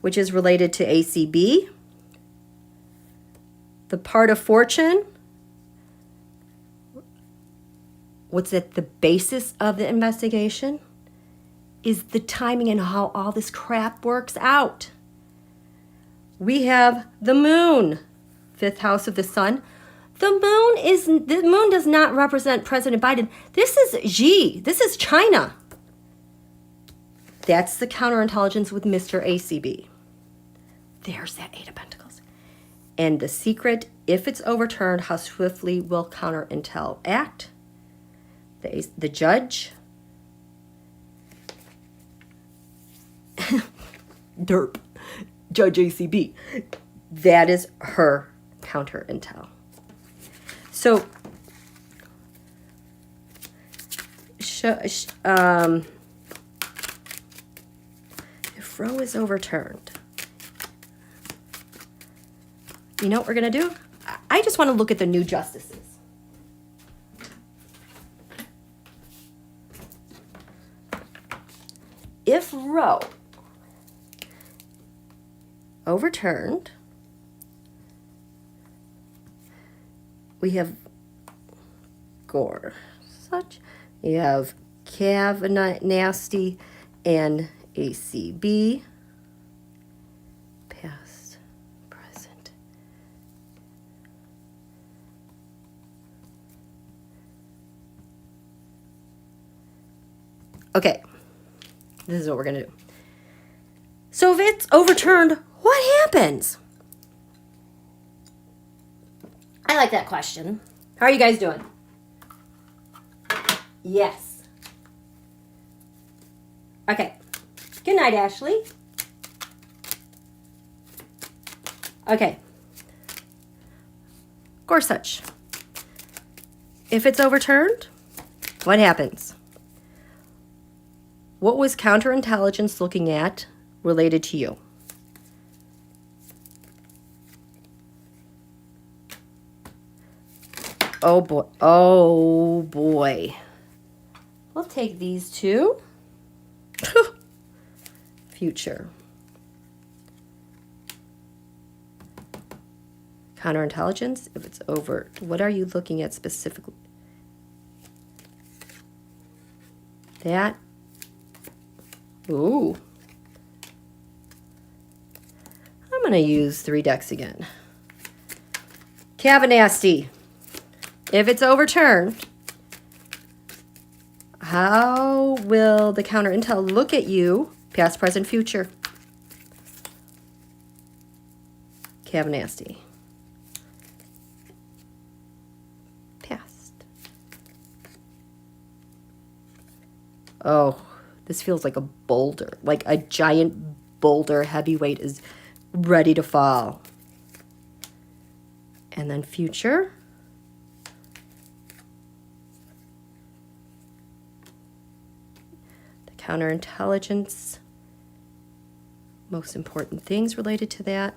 which is related to ACB. The part of fortune, what's at the basis of the investigation, is the timing and how all this crap works out. We have the moon, 5th house of the sun. The moon does not represent President Biden. This is Xi. This is China. That's the counterintelligence with Mr. ACB. There's that 8 of Pentacles. And the secret, if it's overturned, how swiftly will counterintel act? The judge. Derp. Judge ACB. That is her counterintel. So, if Roe is overturned, you know what we're going to do? I just want to look at the new justices. If Roe overturned, we have Gorsuch, you have Kavanaugh and ACB, past, present. Okay, this is what we're going to do. So if it's overturned, what happens? I like that question. How are you guys doing? Yes. Okay. Good night, Ashley. Okay. Gorsuch. If it's overturned, what happens? What was counterintelligence looking at related to you? Oh boy. Oh boy. We'll take these two. Future. Counterintelligence, if it's over, what are you looking at specifically? That. Ooh. I'm going to use 3 decks again. Kavanaugh. If it's overturned, how will the counterintel look at you, past, present, future? Kavanaugh. Past. Oh, this feels like a boulder, like a giant boulder heavyweight is ready to fall. And then future. Counterintelligence, most important things related to that.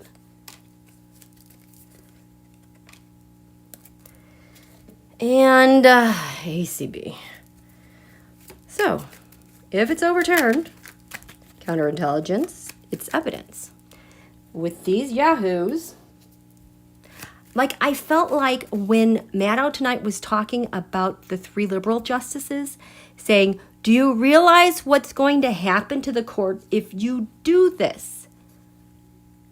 And ACB. So, if it's overturned, counterintelligence, it's evidence. With these yahoos, like I felt like when Maddow tonight was talking about the 3 liberal justices, saying, do you realize what's going to happen to the court if you do this?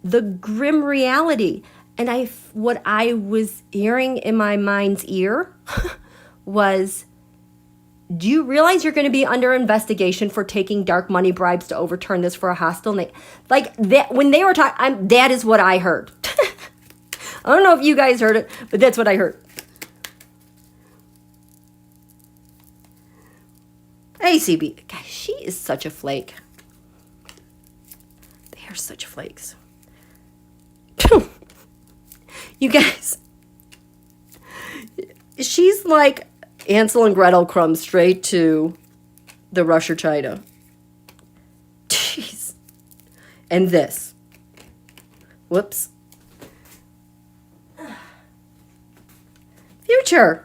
The grim reality. And what I was hearing in my mind's ear was, Do you realize you're going to be under investigation for taking dark money bribes to overturn this for a hostile nation? Like that, when they were talking, that is what I heard. I don't know if you guys heard it, but that's what I heard. ACB, guys, she is such a flake. They are such flakes. You guys, she's like Ansel and Gretel crumbs straight to the Russia China. Jeez. And this. Whoops. Future.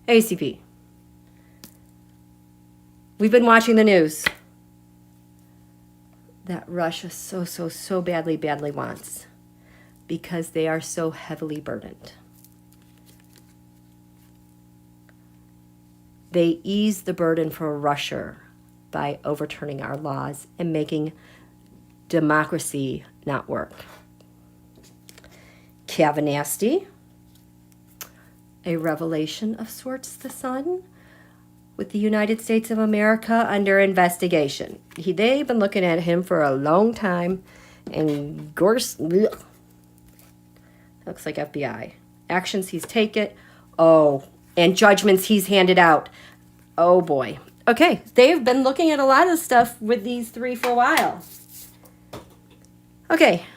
ACB. We've been watching the news that Russia so badly wants, because they are so heavily burdened. They ease the burden for Russia by overturning our laws and making democracy not work. Cavanasty, a revelation of sorts, the sun, with the United States of America under investigation. They've been looking at him for a long time, and looks like FBI. Actions he's taken, and judgments he's handed out. Oh boy. Okay, they've been looking at a lot of stuff with these three for a while. Okay,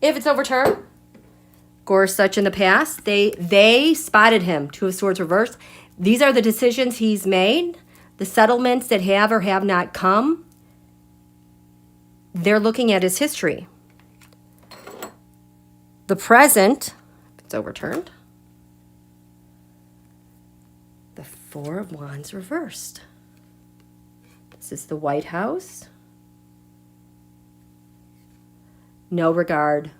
if it's overturned, Gorsuch in the past, they spotted him, Two of Swords reversed. These are the decisions he's made, the settlements that have or have not come. They're looking at his history. The present, if it's overturned, the Four of Wands reversed. This is the White House. No regard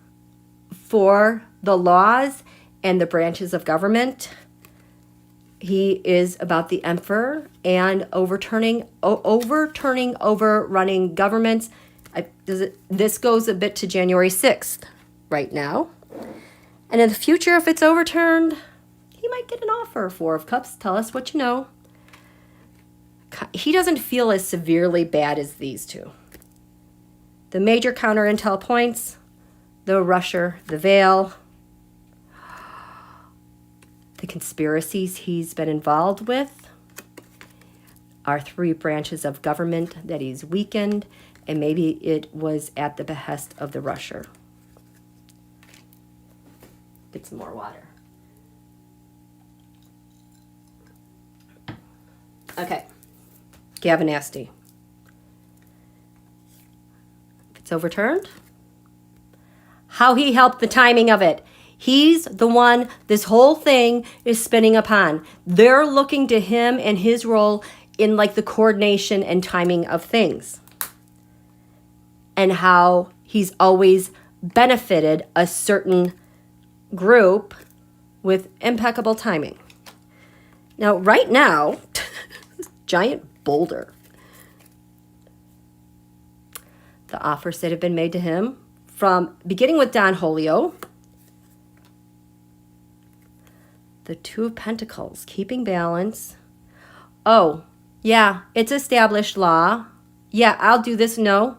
for the laws and the branches of government. He is about the emperor and overturning, overrunning governments. This goes a bit to January 6th right now. And in the future, if it's overturned, he might get an offer. Four of Cups, tell us what you know. He doesn't feel as severely bad as these two. The major counter intel points, the Russia, the veil, the conspiracies he's been involved with, our three branches of government that he's weakened, and maybe it was at the behest of the Russia. Get some more water. Okay. Gavinasty. If it's overturned, how he helped the timing of it. He's the one this whole thing is spinning upon. They're looking to him and his role in like the coordination and timing of things. And how he's always benefited a certain group with impeccable timing. Now, right now, giant boulder. The offers that have been made to him from beginning with Don Holio, the Two of Pentacles, keeping balance. Oh, yeah, it's established law. Yeah, I'll do this. No.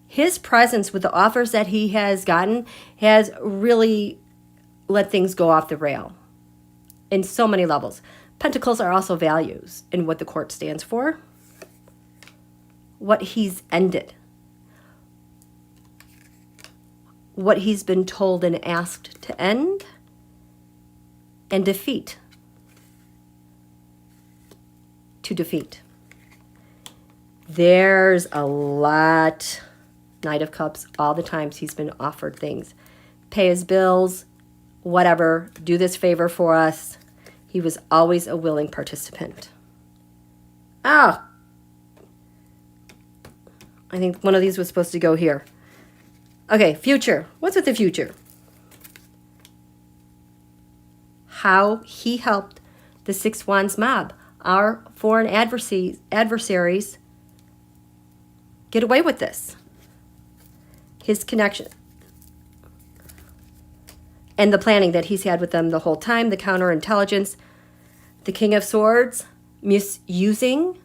His presence with the offers that he has gotten has really let things go off the rail in so many levels. Pentacles are also values in what the court stands for, what he's ended, what he's been told and asked to end, and defeat. To defeat. There's a lot. Knight of Cups, all the times he's been offered things. Pay his bills, whatever, do this favor for us. He was always a willing participant. I think one of these was supposed to go here. Okay, future. What's with the future? How he helped the Six Wands mob, our foreign adversaries, get away with this. his connection, and the planning that he's had with them the whole time, the counterintelligence, the King of Swords, misusing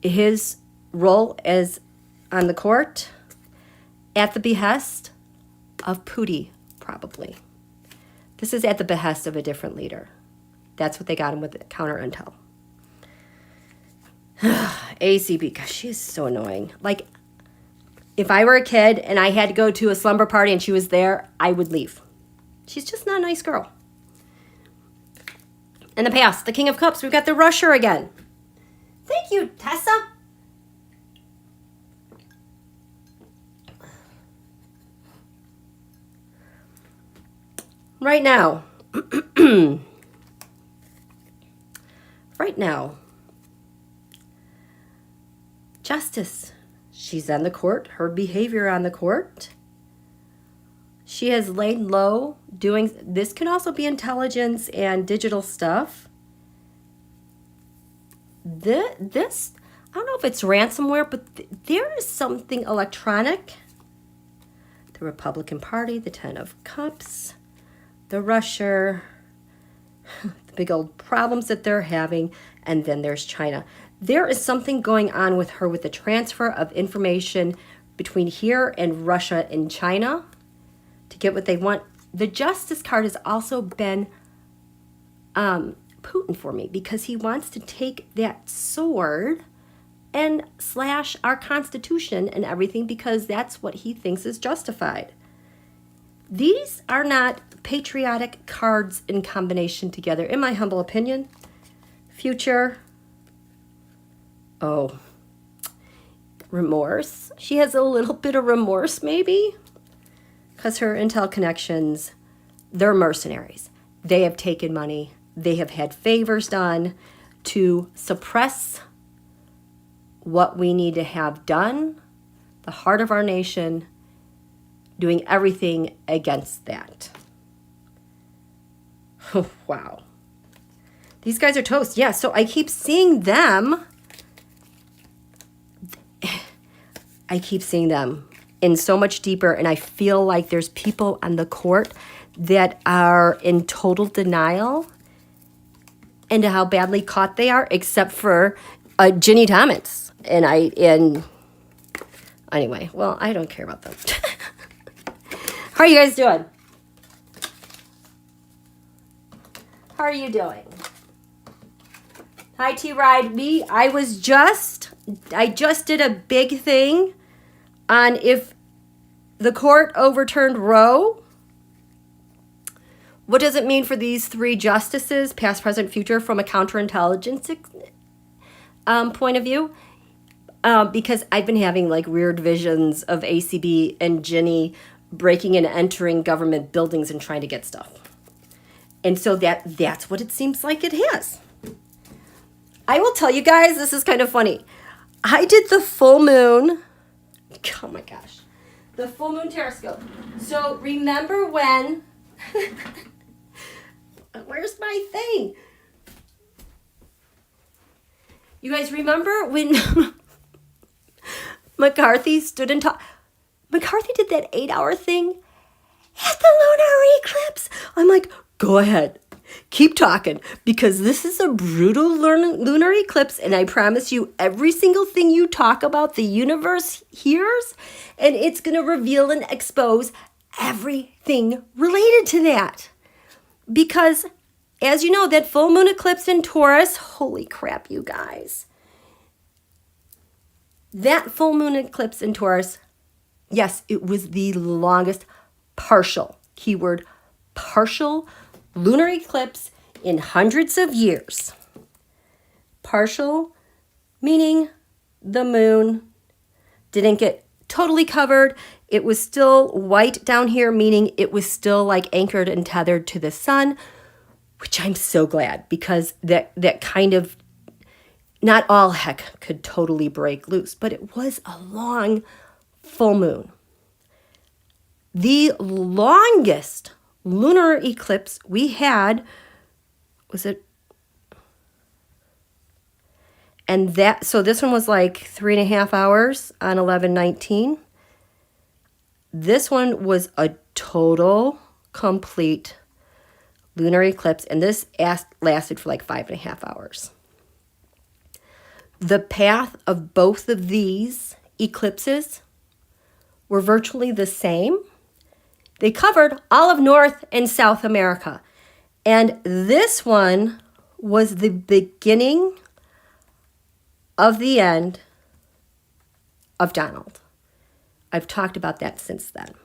his role as on the court at the behest of Pooty, probably. This is at the behest of a different leader. That's what they got him with, the counterintel. ACB, gosh, she's so annoying. Like, if I were a kid and I had to go to a slumber party and she was there, I would leave. She's just not a nice girl. In the past, the King of Cups, we've got the Rusher again. Thank you, Tessa. Right now, Justice. She's on the court. Her behavior on the court. She has laid low doing, this can also be intelligence and digital stuff. This, I don't know if it's ransomware, but there is something electronic. The Republican Party, the Ten of Cups, the Russia, the big old problems that they're having, and then there's China. There is something going on with her with the transfer of information between here and Russia and China to get what they want. The Justice card has also been Putin for me because he wants to take that sword and slash our Constitution and everything because that's what he thinks is justified. These are not patriotic cards in combination together, in my humble opinion. Future. Oh, remorse. She has a little bit of remorse, maybe, because her intel connections, they're mercenaries. They have taken money. They have had favors done to suppress what we need to have done, the heart of our nation, doing everything against that. Oh, wow. These guys are toast. Yeah, so I keep seeing them. I keep seeing them in so much deeper, and I feel like there's people on the court that are in total denial into how badly caught they are, except for Ginni Thomas. And anyway, well, I don't care about them. How are you guys doing? How are you doing? Hi, T-Ride. I just did a big thing on if the court overturned Roe. What does it mean for these three justices, past, present, future, from a counterintelligence point of view? Because I've been having like weird visions of ACB and Ginni breaking and entering government buildings and trying to get stuff. And so that's what it seems like it has. I will tell you guys, this is kind of funny. I did the full moon. Oh my gosh. The full moon teroscope. So remember when... Where's my thing? You guys remember when McCarthy stood and talked? McCarthy did that 8-hour thing at the lunar eclipse. I'm like, go ahead. Keep talking, because this is a brutal lunar eclipse, and I promise you every single thing you talk about, the universe hears, and it's going to reveal and expose everything related to that. Because, as you know, that full moon eclipse in Taurus, holy crap, you guys. That full moon eclipse in Taurus, yes, it was the longest partial, keyword partial, lunar eclipse in hundreds of years. Partial, meaning the moon didn't get totally covered. It was still white down here, meaning it was still like anchored and tethered to the sun, which I'm so glad, because that kind of, not all heck could totally break loose, but it was a long full moon. The longest lunar eclipse we had, was it? And that, so this one was like 3.5 hours on 11/19. this one was a total, complete lunar eclipse, and this lasted for like 5.5 hours. The path of both of these eclipses were virtually the same. They covered all of North and South America. And this one was the beginning of the end of Donald. I've talked about that since then.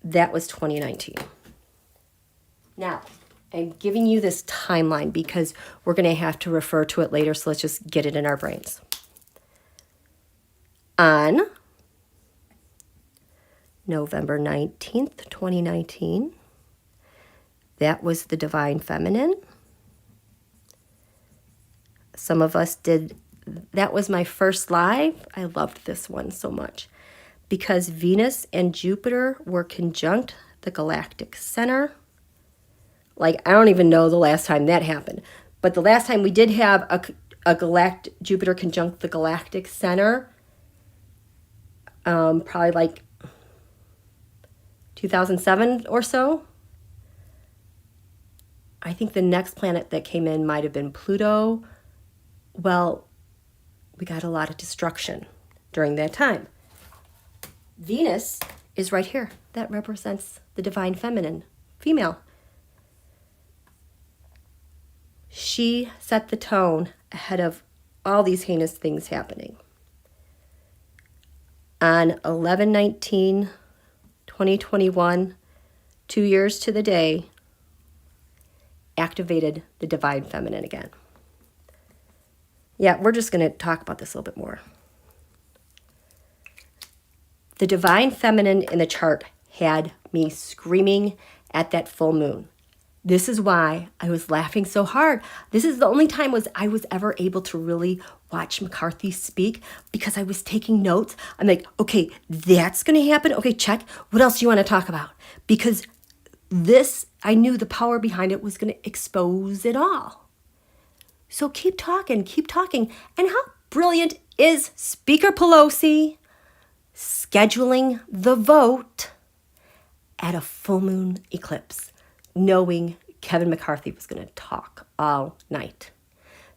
That was 2019. Now, I'm giving you this timeline because we're going to have to refer to it later, so let's just get it in our brains. On November 19th, 2019, that was the Divine Feminine. Some of us did, that was my first live. I loved this one so much because Venus and Jupiter were conjunct the galactic center. Like, I don't even know the last time that happened. But the last time we did have a Jupiter conjunct the galactic center, probably like 2007 or so. I think the next planet that came in might have been Pluto. Well, we got a lot of destruction during that time. Venus is right here. That represents the Divine Feminine, female. She set the tone ahead of all these heinous things happening. On 11/19/2021, 2 years to the day, activated the Divine Feminine again. Yeah, we're just going to talk about this a little bit more. The Divine Feminine in the chart had me screaming at that full moon. This is why I was laughing so hard. This is the only time I was ever able to really watch McCarthy speak because I was taking notes. I'm like, okay, that's going to happen. Okay, check. What else do you want to talk about? Because this, I knew the power behind it was going to expose it all. So keep talking, keep talking. And how brilliant is Speaker Pelosi scheduling the vote at a full moon eclipse, knowing Kevin McCarthy was going to talk all night.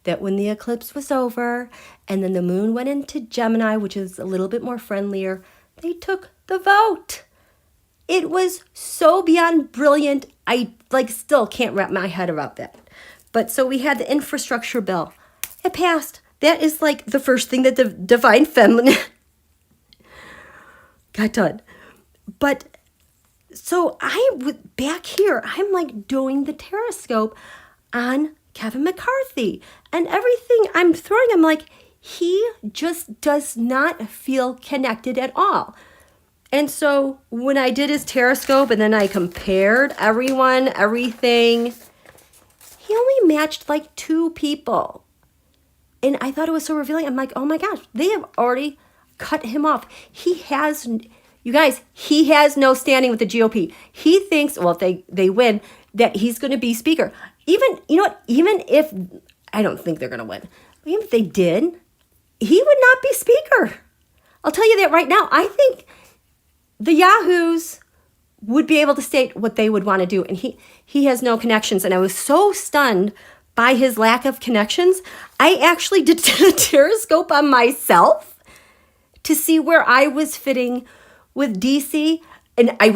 That when the eclipse was over and then the moon went into Gemini, which is a little bit more friendlier, they took the vote. It was so beyond brilliant. I still can't wrap my head around that. But so we had the infrastructure bill. It passed. That is like the first thing that the Divine Feminine got done. But so back here, I'm like doing the Terrascope on Kevin McCarthy. And everything I'm throwing, I'm like, he just does not feel connected at all. And so when I did his Terrascope and then I compared everything, he only matched like 2 people. And I thought it was so revealing. I'm like, oh my gosh, they have already cut him off. You guys, he has no standing with the GOP. He thinks, well, if they win, that he's going to be speaker. Even if, I don't think they're going to win. Even if they did, he would not be speaker. I'll tell you that right now. I think the Yahoos would be able to state what they would want to do. And he has no connections. And I was so stunned by his lack of connections. I actually did a Terrascope on myself to see where I was fitting with DC. And I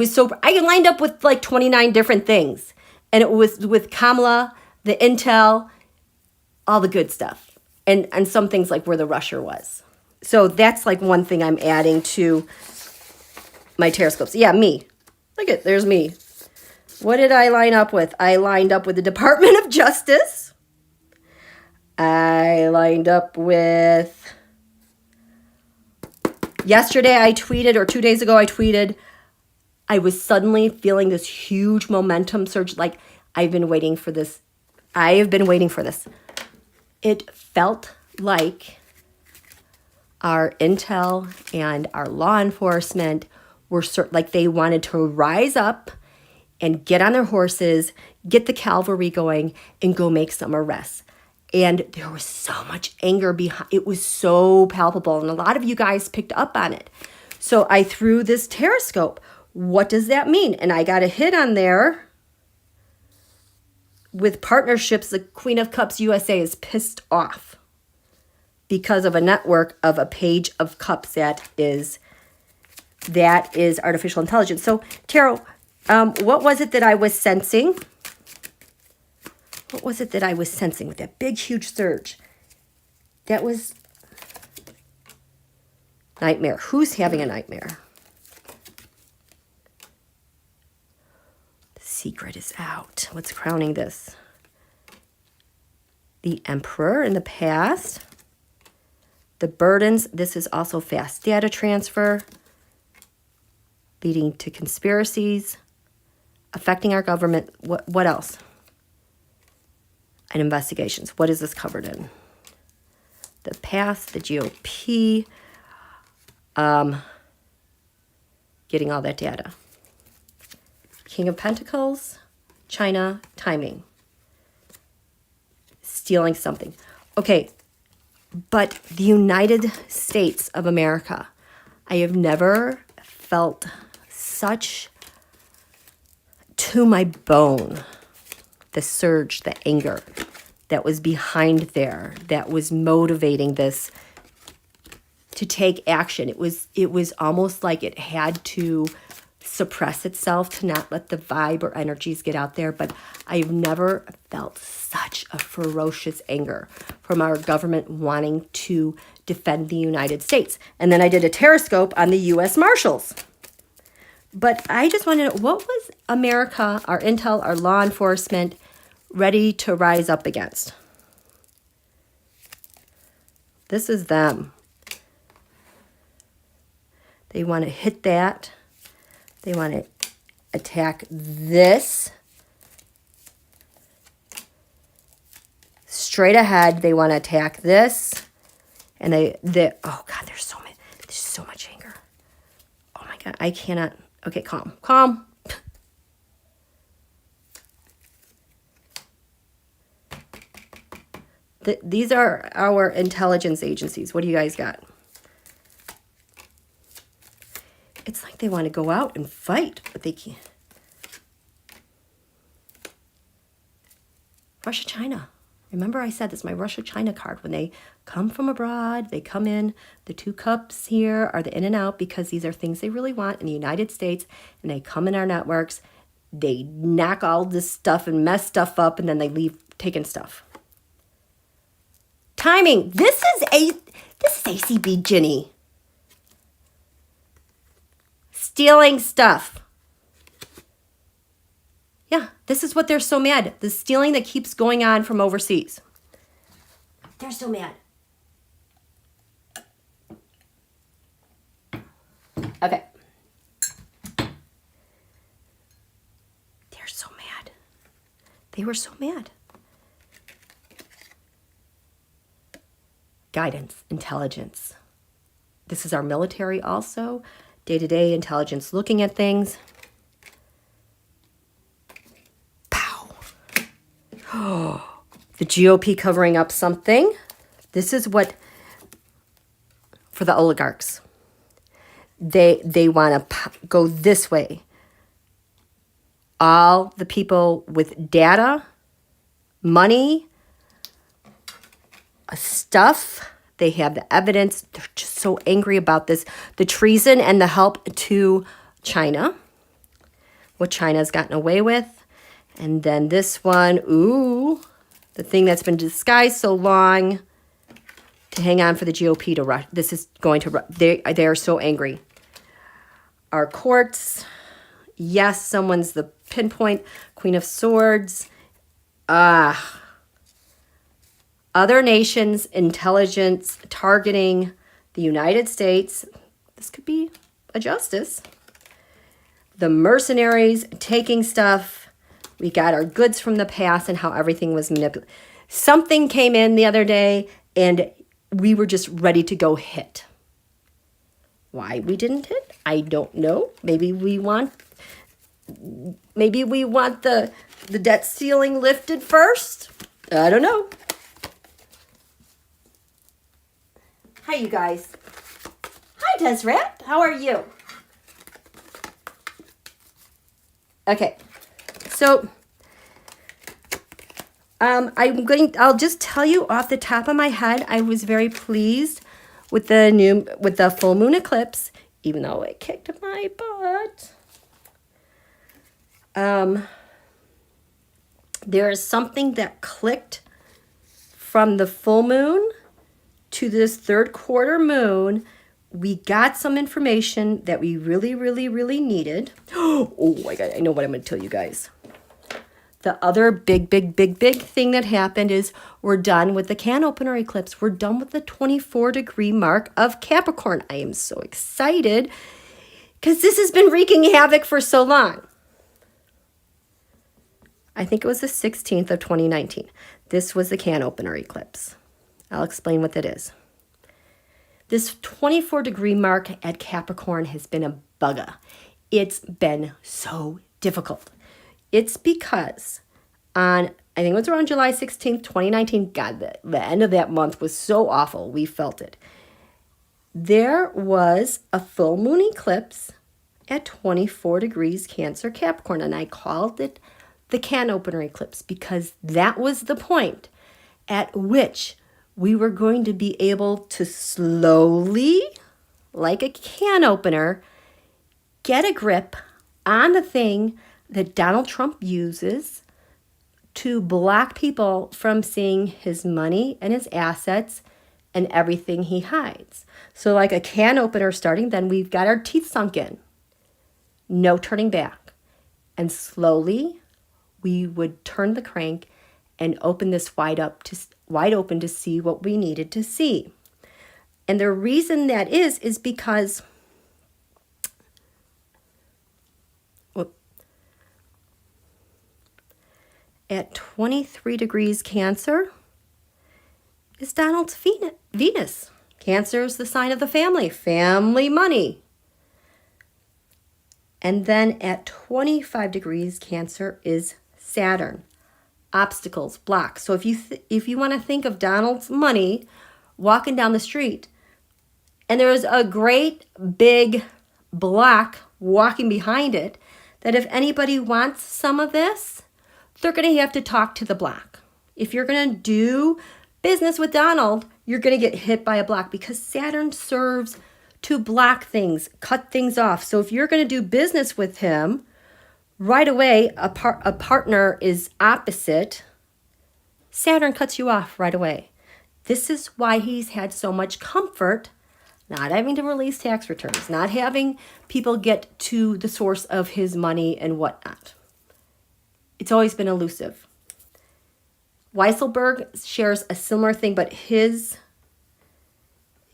lined up with like 29 different things. And it was with Pamela, the intel, all the good stuff. And some things like where the rusher was. So that's like one thing I'm adding to my Terrascopes. Yeah, me. Look at, there's me. What did I line up with? I lined up with the Department of Justice. I lined up with, yesterday I tweeted, or 2 days ago I tweeted, I was suddenly feeling this huge momentum surge. Like, I've been waiting for this. I have been waiting for this. It felt like our intel and our law enforcement were like they wanted to rise up and get on their horses, get the cavalry going, and go make some arrests. And there was so much anger behind. It was so palpable, and a lot of you guys picked up on it. So I threw this Terrascope. What does that mean? And I got a hit on there with partnerships. The Queen of Cups USA is pissed off because of a network of a page of cups that is artificial intelligence. So Tarot, what was it that I was sensing? What was it that I was sensing with that big, huge surge? That was nightmare. Who's having a nightmare? The secret is out. What's crowning this? The Emperor in the past. The burdens. This is also fast data transfer, leading to conspiracies, affecting our government. What else? And investigations. What is this covered in? The past, the GOP, getting all that data. King of Pentacles, China, timing. Stealing something. Okay, but the United States of America, I have never felt such to my bone the surge, the anger that was behind there, that was motivating this to take action. It was almost like it had to suppress itself to not let the vibe or energies get out there. But I've never felt such a ferocious anger from our government wanting to defend the United States. And then I did a Terrascope on the U.S. Marshals. But I just want to know, what was America, our intel, our law enforcement, ready to rise up against? This is them. They want to hit that. They want to attack this. Straight ahead, they want to attack this. And oh God, there's so much anger. Oh my God, I cannot. Okay, calm. These are our intelligence agencies. What do you guys got? It's like they want to go out and fight, but they can't. Russia, China. Remember I said this, my Russia, China card. When they come from abroad, they come in. The two cups here are the in and out because these are things they really want in the United States. And they come in our networks. They knock all this stuff and mess stuff up, and then they leave taking stuff. Timing. This is ACB Ginni. Stealing stuff. Yeah, this is what they're so mad. The stealing that keeps going on from overseas. They're so mad. Okay. They're so mad. They were so mad. Guidance, intelligence. This is our military also. Day-to-day intelligence, looking at things. Pow. Oh, the GOP covering up something. This is what, for the oligarchs. They want to go this way. All the people with data, money, stuff, they have the evidence. They're just so angry about this. The treason and the help to China. What China's gotten away with. And then this one, ooh, the thing that's been disguised so long to hang on for the GOP to rush. This is going to, they are so angry. Our courts, yes, someone's the pinpoint. Queen of Swords. Other nations, intelligence, targeting the United States. This could be a justice. The mercenaries, taking stuff. We got our goods from the past and how everything was manipulated. Something came in the other day and we were just ready to go hit. Why we didn't hit, I don't know. Maybe we want the debt ceiling lifted first. I don't know. Hi, you guys. Hi, Deseret. How are you? Okay, so I'll just tell you off the top of my head, I was very pleased with the full moon eclipse, even though it kicked my butt. There is something that clicked from the full moon to this third quarter moon. We got some information that we really, really, really needed. Oh my God, I know what I'm going to tell you guys. The other big thing that happened is we're done with the Canopener eclipse. We're done with the 24-degree mark of Capricorn. I am so excited because this has been wreaking havoc for so long. I think it was the 16th of 2019. This was the Canopener eclipse. I'll explain what that is. This 24-degree mark at Capricorn has been a bugger. It's been so difficult. It's because I think it was around July 16th, 2019, God, the end of that month was so awful. We felt it. There was a full moon eclipse at 24 degrees Cancer Capricorn, and I called it the Canopener eclipse because that was the point at which we were going to be able to slowly, like a can opener, get a grip on the thing that Donald Trump uses to block people from seeing his money and his assets and everything he hides. So like a can opener starting, then we've got our teeth sunk in. No turning back. And slowly we would turn the crank and open this wide open to see what we needed to see. And the reason that is because at 23 degrees Cancer is Donald's Venus. Cancer is the sign of the family money. And then at 25 degrees Cancer is Saturn. Obstacles, blocks. So if you want to think of Donald's money walking down the street and there's a great big block walking behind it, that if anybody wants some of this, they're going to have to talk to the block. If you're going to do business with Donald, you're going to get hit by a block because Saturn serves to block things, cut things off. So if you're going to do business with him, right away, a partner is opposite. Saturn cuts you off right away. This is why he's had so much comfort not having to release tax returns, not having people get to the source of his money and whatnot. It's always been elusive. Weisselberg shares a similar thing, but his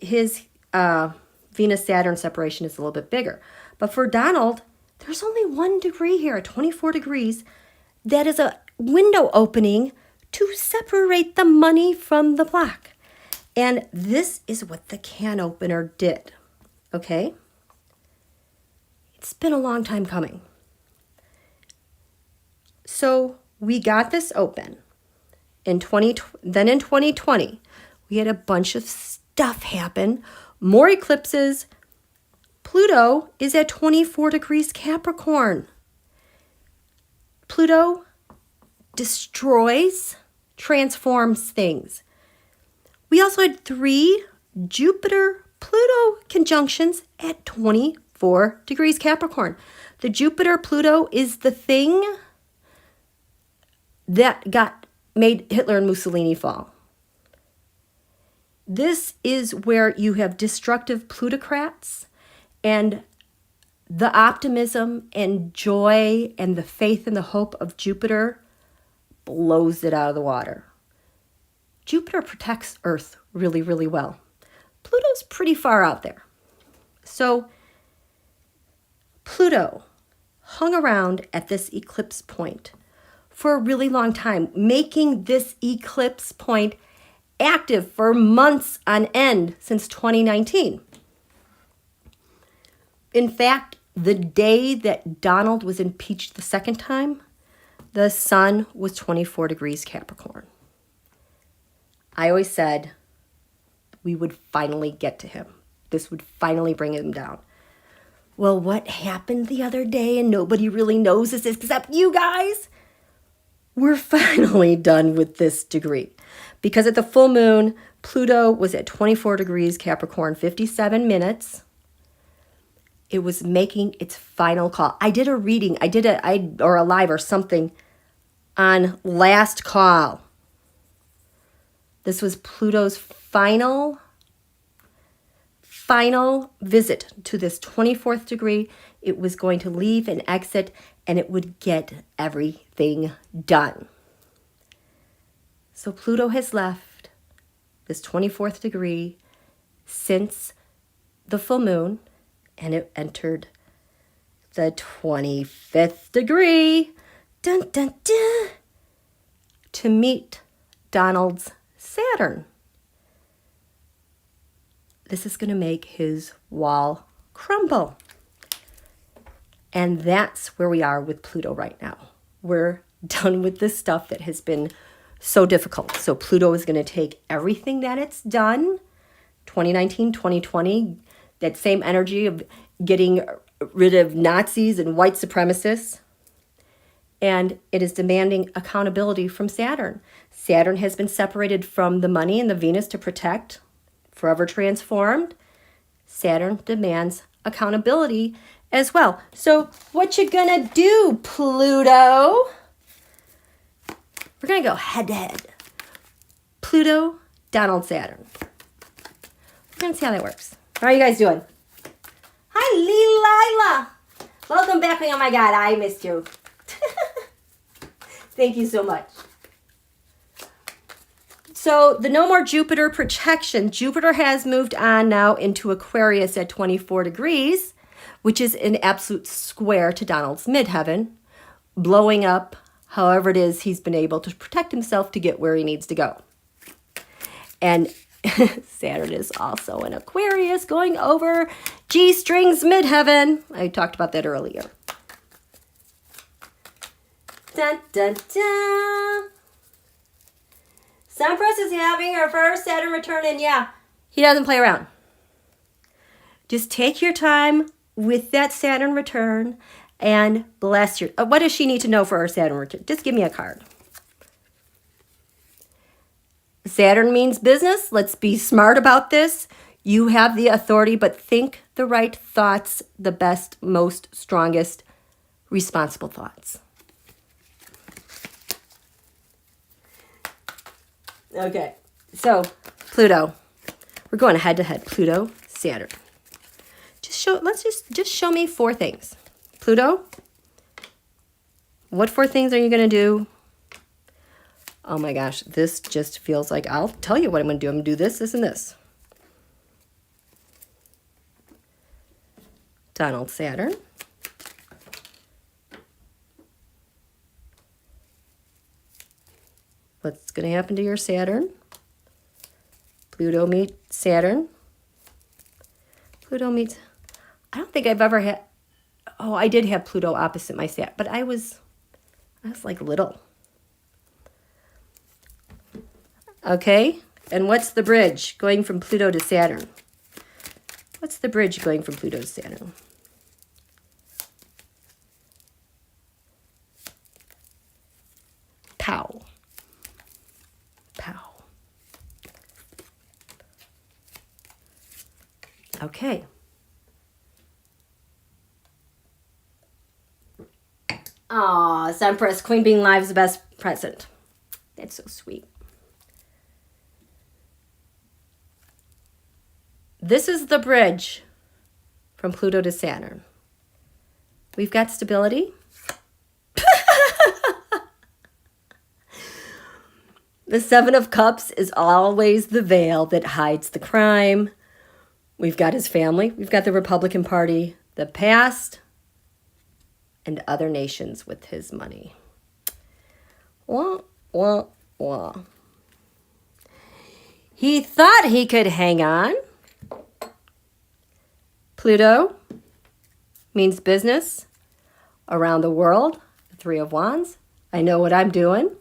Venus-Saturn separation is a little bit bigger. But for Donald, there's only 1 degree here at 24 degrees. That is a window opening to separate the money from the block. And this is what the can opener did. Okay? It's been a long time coming. So we got this open. Then in 2020, we had a bunch of stuff happen. More eclipses. Pluto is at 24 degrees Capricorn. Pluto destroys, transforms things. We also had 3 Jupiter-Pluto conjunctions at 24 degrees Capricorn. The Jupiter-Pluto is the thing that made Hitler and Mussolini fall. This is where you have destructive plutocrats and the optimism and joy and the faith and the hope of Jupiter blows it out of the water. Jupiter protects Earth really, really well. Pluto's pretty far out there. So Pluto hung around at this eclipse point for a really long time, making this eclipse point active for months on end since 2019. In fact, the day that Donald was impeached the second time, the sun was 24 degrees Capricorn. I always said we would finally get to him. this would finally bring him down. Well, what happened the other day, and nobody really knows this except you guys? We're finally done with this degree. Because at the full moon, Pluto was at 24 degrees Capricorn, 57 minutes. It was making its final call. I did a reading, or a live or something on last call. This was Pluto's final visit to this 24th degree. It was going to leave and exit, and it would get everything done. So Pluto has left this 24th degree since the full moon, and it entered the 25th degree, dun, dun, dun, to meet Donald's Saturn. This is going to make his wall crumble. And that's where we are with Pluto right now. We're done with this stuff that has been so difficult. So Pluto is going to take everything that it's done, 2019, 2020, that same energy of getting rid of Nazis and white supremacists, and it is demanding accountability from Saturn. Saturn has been separated from the money and the Venus to protect, forever transformed. Saturn demands accountability as well. So what you gonna do, Pluto? We're gonna go head to head. Pluto, Donald, Saturn. We're gonna see how that works. How are you guys doing? Hi, Lila. Welcome back. Oh my God, I missed you. Thank you so much. So the no more Jupiter protection. Jupiter has moved on now into Aquarius at 24 degrees, which is an absolute square to Donald's midheaven, blowing up however it is he's been able to protect himself to get where he needs to go. And Saturn is also in Aquarius going over Gstring's midheaven. I talked about that earlier. Dun, dun, dun. Sempress is having her first Saturn return, and yeah, he doesn't play around. Just take your time with that Saturn return and bless your... what does she need to know for her Saturn return? Just give me a card. Saturn means business. Let's be smart about this. You have the authority, but think the right thoughts, the best, most, strongest, responsible thoughts. Okay, so Pluto. We're going head to head. Pluto, Saturn. Just show me four things. Pluto, what four things are you going to do? Oh my gosh, this just feels like, I'll tell you what I'm going to do. I'm going to do this, this, and this. Donald, Saturn. What's going to happen to your Saturn? Pluto meets Saturn. Pluto meets... I don't think I've ever had... Oh, I did have Pluto opposite my Saturn, but I was like little. Okay, and what's the bridge going from Pluto to Saturn? What's the bridge going from Pluto to Saturn? Pow. Pow. Okay. Aw, Sempress, Queen being live's the best present. That's so sweet. This is the bridge from Pluto to Saturn. We've got stability. The Seven of Cups is always the veil that hides the crime. We've got his family. We've got the Republican Party, the past, and other nations with his money. Wah, wah, wah. He thought he could hang on. Pluto means business around the world. The Three of Wands. I know what I'm doing.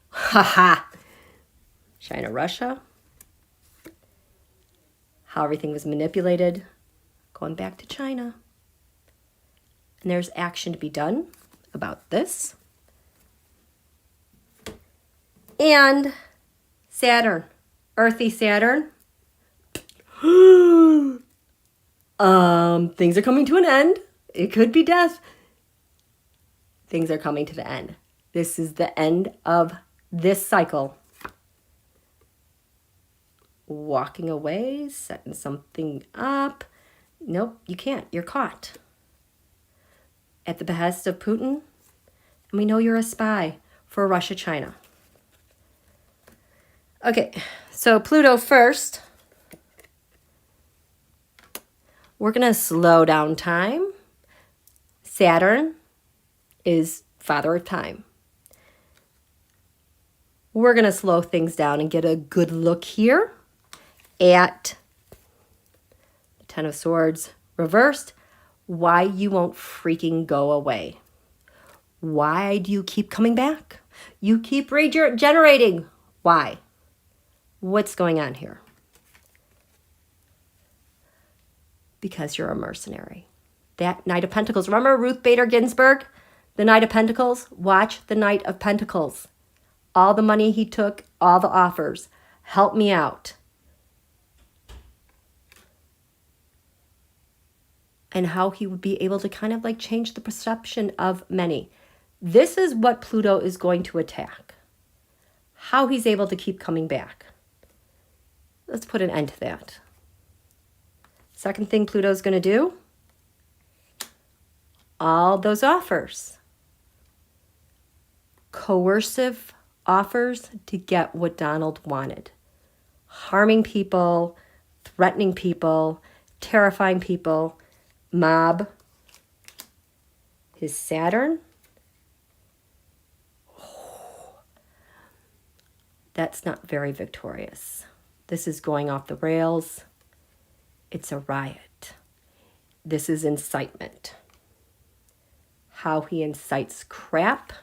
Ha ha. China, Russia. how everything was manipulated, going back to China. And there's action to be done about this. And Saturn, earthy Saturn. Things are coming to an end. It could be death. Things are coming to the end. This is the end of this cycle. Walking away, setting something up. Nope, you can't. You're caught. At the behest of Putin. And we know you're a spy for Russia, China. Okay, so Pluto first. We're going to slow down time. Saturn is father of time. We're going to slow things down and get a good look here at the Ten of Swords reversed. Why you won't freaking go away. Why do you keep coming back? You keep regenerating. Why? What's going on here? Because you're a mercenary. That Knight of Pentacles. Remember Ruth Bader Ginsburg? The Knight of Pentacles? Watch the Knight of Pentacles. All the money he took, all the offers. Help me out. And how he would be able to kind of like change the perception of many. This is what Pluto is going to attack. How he's able to keep coming back. Let's put an end to that. Second thing Pluto's going to do, all those offers. Coercive offers to get what Donald wanted. Harming people, threatening people, terrifying people, mob. His Saturn. That's not very victorious. This is going off the rails. It's a riot. This is incitement. How he incites crap.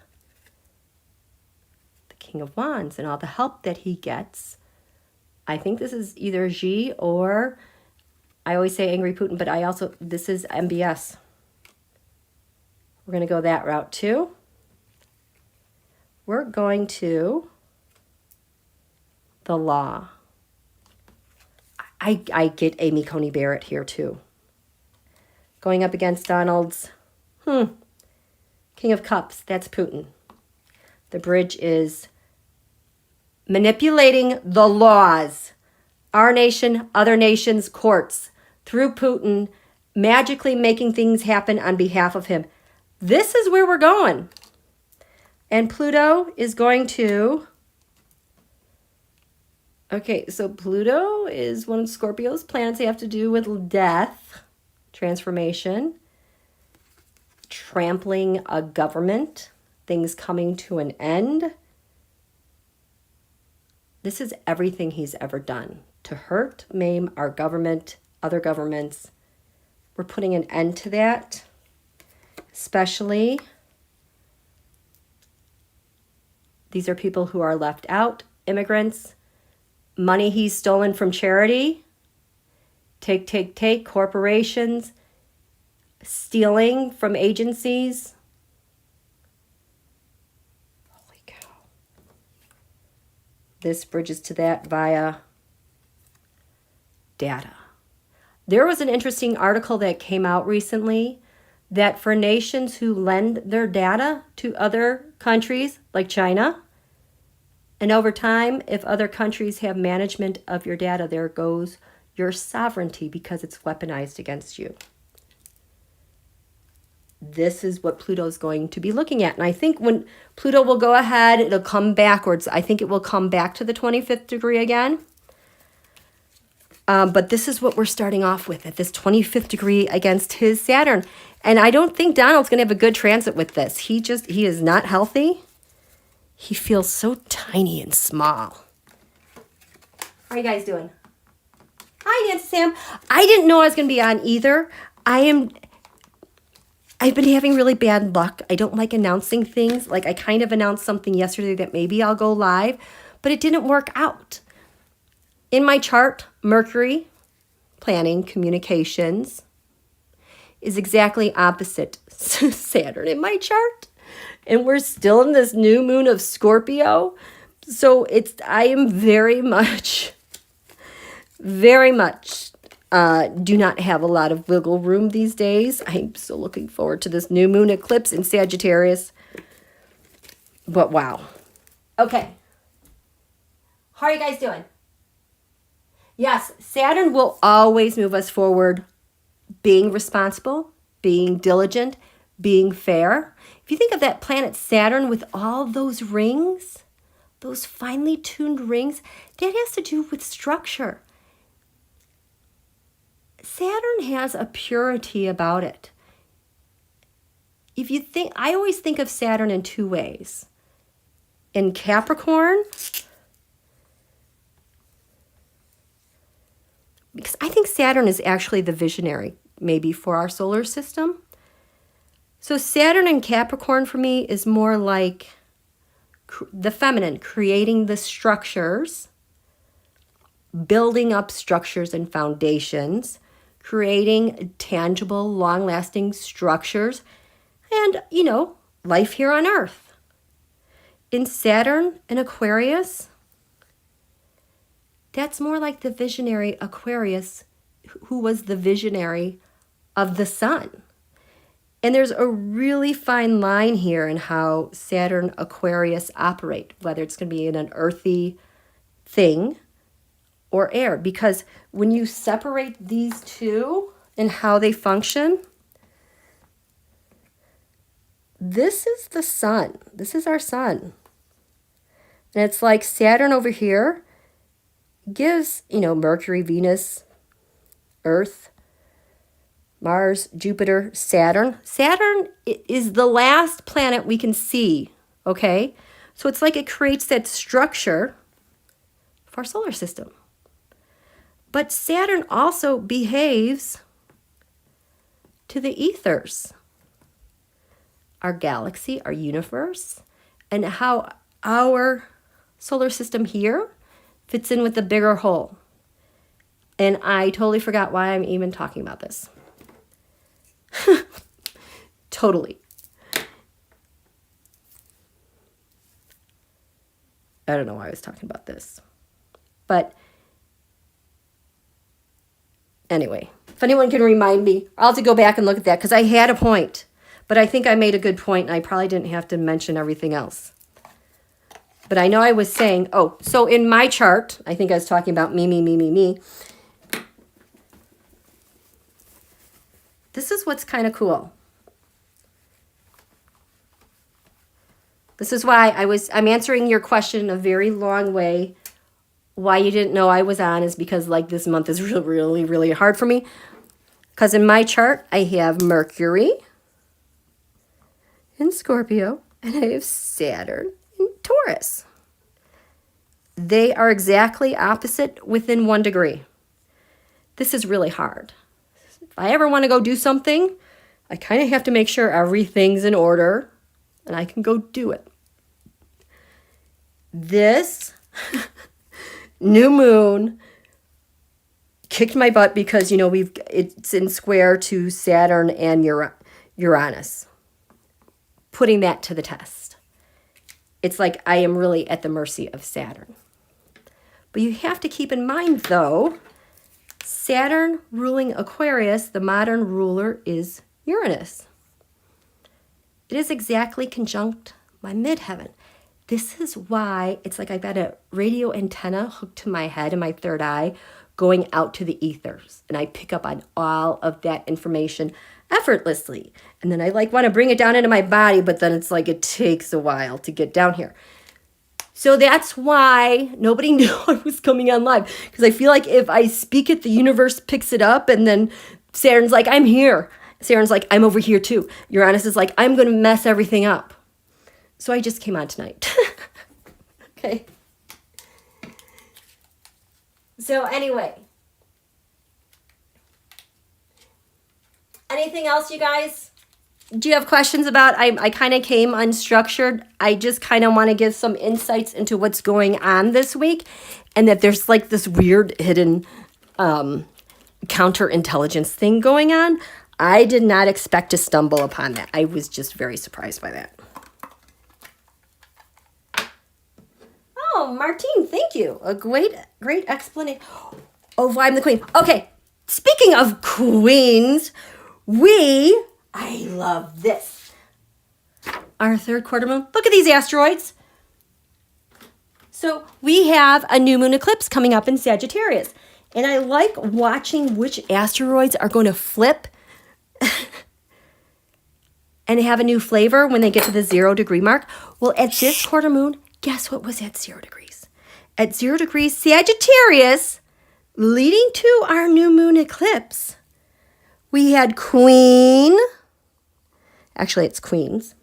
The King of Wands and all the help that he gets. I think this is either Xi or, I always say angry Putin, but this is MBS. We're going to go that route too. We're going to the law. I get Amy Coney Barrett here too. Going up against Donald's King of Cups. That's Putin. The bridge is manipulating the laws. Our nation, other nations, courts. Through Putin, magically making things happen on behalf of him. This is where we're going. And Pluto is going to... Okay, so Pluto is one of Scorpio's planets. They have to do with death, transformation, trampling a government, things coming to an end. This is everything he's ever done to hurt, maim our government, other governments. We're putting an end to that, especially these are people who are left out, immigrants. Money he's stolen from charity, take, corporations, stealing from agencies. Holy cow. This bridges to that via data. There was an interesting article that came out recently that for nations who lend their data to other countries like China, and over time, if other countries have management of your data, there goes your sovereignty because it's weaponized against you. This is what Pluto's going to be looking at. And I think when Pluto will go ahead, it'll come backwards. I think it will come back to the 25th degree again. But this is what we're starting off with at this 25th degree against his Saturn. And I don't think Donald's going to have a good transit with this. He is not healthy. He feels so tiny and small. How are you guys doing? Hi, Nancy Sam. I didn't know I was going to be on either. I've been having really bad luck. I don't like announcing things. Like I kind of announced something yesterday that maybe I'll go live, but it didn't work out. In my chart, Mercury planning, communications, is exactly opposite Saturn in my chart. And we're still in this new moon of Scorpio. So I am very much do not have a lot of wiggle room these days. I'm still looking forward to this new moon eclipse in Sagittarius. But wow. Okay. How are you guys doing? Yes, Saturn will always move us forward, being responsible, being diligent, being fair. If you think of that planet Saturn with all those rings, those finely tuned rings, that has to do with structure. Saturn has a purity about it. If you think, I always think of Saturn in two ways. In Capricorn, because I think Saturn is actually the visionary, maybe for our solar system. So Saturn in Capricorn for me is more like the feminine, creating the structures, building up structures and foundations, creating tangible, long-lasting structures, and, you know, life here on Earth. In Saturn and Aquarius, that's more like the visionary Aquarius, who was the visionary of the sun. And there's a really fine line here in how Saturn Aquarius operate, whether it's going to be in an earthy thing or air. Because when you separate these two and how they function, this is the sun. This is our sun. And it's like Saturn over here gives, you know, Mercury, Venus, Earth, Mars, Jupiter, Saturn. Saturn is the last planet we can see, okay? So it's like it creates that structure for our solar system. But Saturn also behaves to the ethers, our galaxy, our universe, and how our solar system here fits in with the bigger whole. And I totally forgot why I'm even talking about this. Totally. I don't know why I was talking about this. But anyway, if anyone can remind me, I'll have to go back and look at that because I had a point. But I think I made a good point and I probably didn't have to mention everything else. But I know I was saying, so in my chart, I think I was talking about me. This is what's kind of cool. This is why I'm answering your question in a very long way. Why you didn't know I was on is because like this month is really, really hard for me. Because in my chart, I have Mercury in Scorpio and I have Saturn in Taurus. They are exactly opposite within 1 degree. This is really hard. If I ever want to go do something, I kind of have to make sure everything's in order and I can go do it. This new moon kicked my butt because, you know, it's in square to Saturn and Uranus. Putting that to the test. It's like I am really at the mercy of Saturn. But you have to keep in mind, though, Saturn ruling Aquarius, the modern ruler is Uranus. It is exactly conjunct my midheaven. This is why it's like I've got a radio antenna hooked to my head and my third eye going out to the ethers. And I pick up on all of that information effortlessly. And then I like want to bring it down into my body, but then it's like it takes a while to get down here. So that's why nobody knew I was coming on live. Because I feel like if I speak it, the universe picks it up. And then Saturn's like, I'm here. Saturn's like, I'm over here too. Uranus is like, I'm going to mess everything up. So I just came on tonight. Okay. So anyway. Anything else, you guys? Do you have questions about? I kind of came unstructured. I just kind of want to give some insights into what's going on this week. And that there's like this weird hidden counterintelligence thing going on. I did not expect to stumble upon that. I was just very surprised by that. Oh, Martine, thank you. A great explanation. Oh, why I'm the queen. Okay, speaking of queens, I love this. Our third quarter moon. Look at these asteroids. So we have a new moon eclipse coming up in Sagittarius. And I like watching which asteroids are going to flip and have a new flavor when they get to the 0 degree mark. Well, at this quarter moon, guess what was at 0 degrees? At 0 degrees Sagittarius, leading to our new moon eclipse, we had Queen. Actually, it's Queens.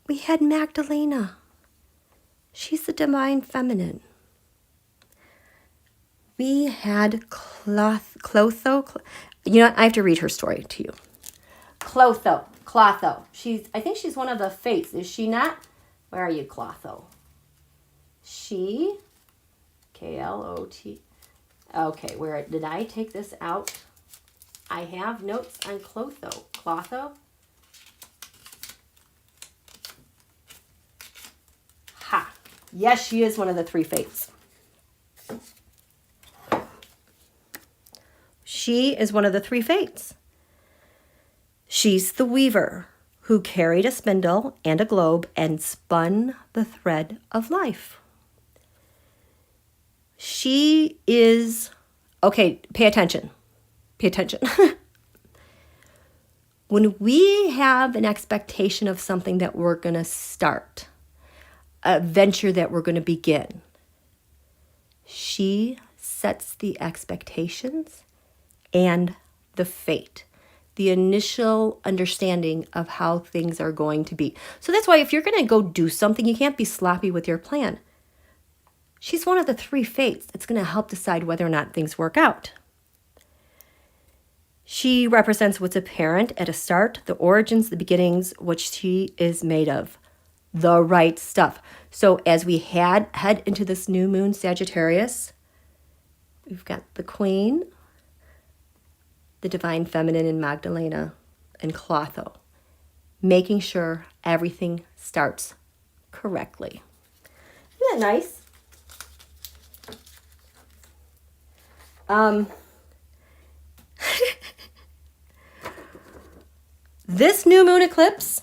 We had Magdalena. She's the divine feminine. We had Clotho. You know what? I have to read her story to you. Clotho. I think she's one of the fates. Is she not? Where are you, Clotho? She, Klot. Okay, where did I take this out? I have notes on Clotho. Clotho. Ha. Yes, she is one of the 3 fates. She is one of the 3 fates. She's the weaver who carried a spindle and a globe and spun the thread of life. She is, okay, pay attention. Pay attention. When we have an expectation of something that we're going to start, a venture that we're going to begin, she sets the expectations and the fate, the initial understanding of how things are going to be. So that's why if you're going to go do something, you can't be sloppy with your plan. She's one of the 3 fates that's going to help decide whether or not things work out. She represents what's apparent at a start, the origins, the beginnings, what she is made of, the right stuff. So as we head into this new moon Sagittarius, we've got the Queen, the divine feminine in Magdalena and Clotho, making sure everything starts correctly. Isn't that nice? This new moon eclipse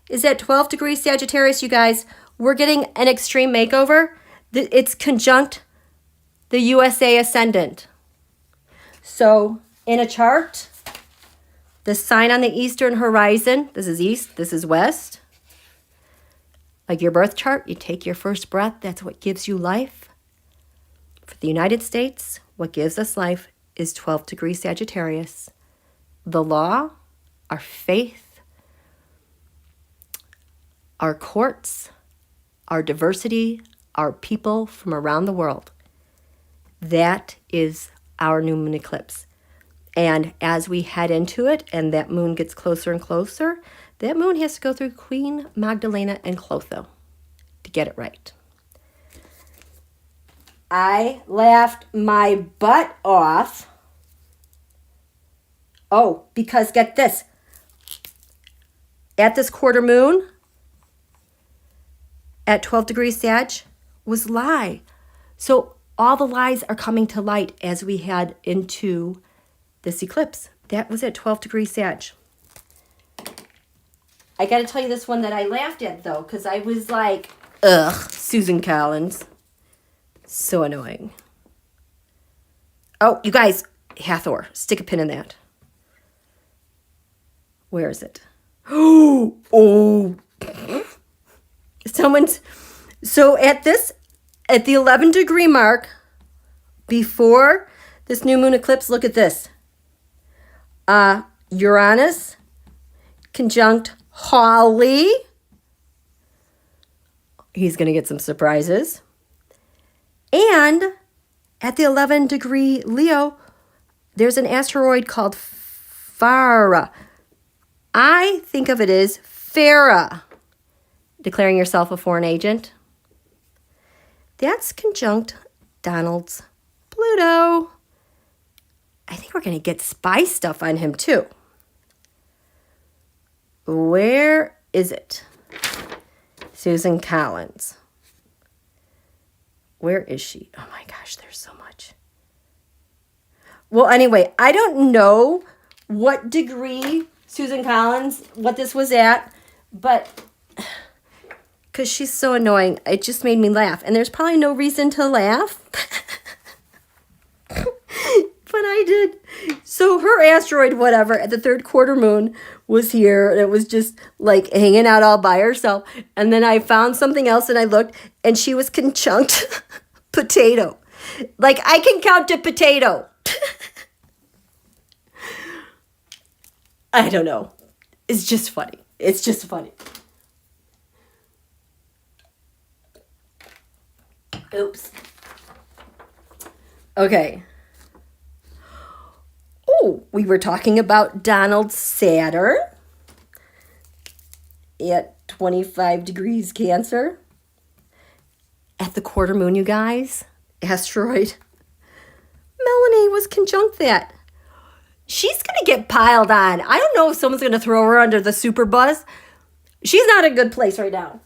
is at 12 degrees Sagittarius, you guys. We're getting an extreme makeover. It's conjunct the USA Ascendant. So in a chart, the sign on the eastern horizon, this is east, this is west. Like your birth chart, you take your first breath, that's what gives you life. For the United States, what gives us life is 12 degrees Sagittarius. The law, our faith, our courts, our diversity, our people from around the world. That is our new moon eclipse. And as we head into it and that moon gets closer and closer, that moon has to go through Queen, Magdalena, and Clotho to get it right. I laughed my butt off. Oh, because get this. At this quarter moon, at 12 degrees Sag, was lie. So all the lies are coming to light as we head into this eclipse. That was at 12 degrees Sag. I got to tell you this one that I laughed at, though, because I was like, ugh, Susan Collins. So annoying. Oh, you guys, Hathor, stick a pin in that. Where is it? Oh. So at the 11 degree mark, before this new moon eclipse, look at this. Uranus conjunct Holly. He's going to get some surprises. And at the 11 degree Leo, there's an asteroid called Farah. I think of it as Farah, declaring yourself a foreign agent. That's conjunct Donald's Pluto. I think we're going to get spy stuff on him too. Where is it? Susan Collins. Where is she? Oh my gosh, there's so much. Well, anyway, I don't know what degree Susan Collins, what this was at, but because she's so annoying, it just made me laugh. And there's probably no reason to laugh. But I did. So her asteroid, whatever, at the third quarter moon was here. And it was just like hanging out all by herself. And then I found something else and I looked and she was conjunct potato. Like I can count a potato. I don't know. It's just funny. It's just funny. Oops. Okay. Oh, we were talking about Donald Saturn at 25 degrees Cancer. At the quarter moon, you guys, asteroid. Melanie was conjunct that. She's going to get piled on. I don't know if someone's going to throw her under the super bus. She's not in a good place right now.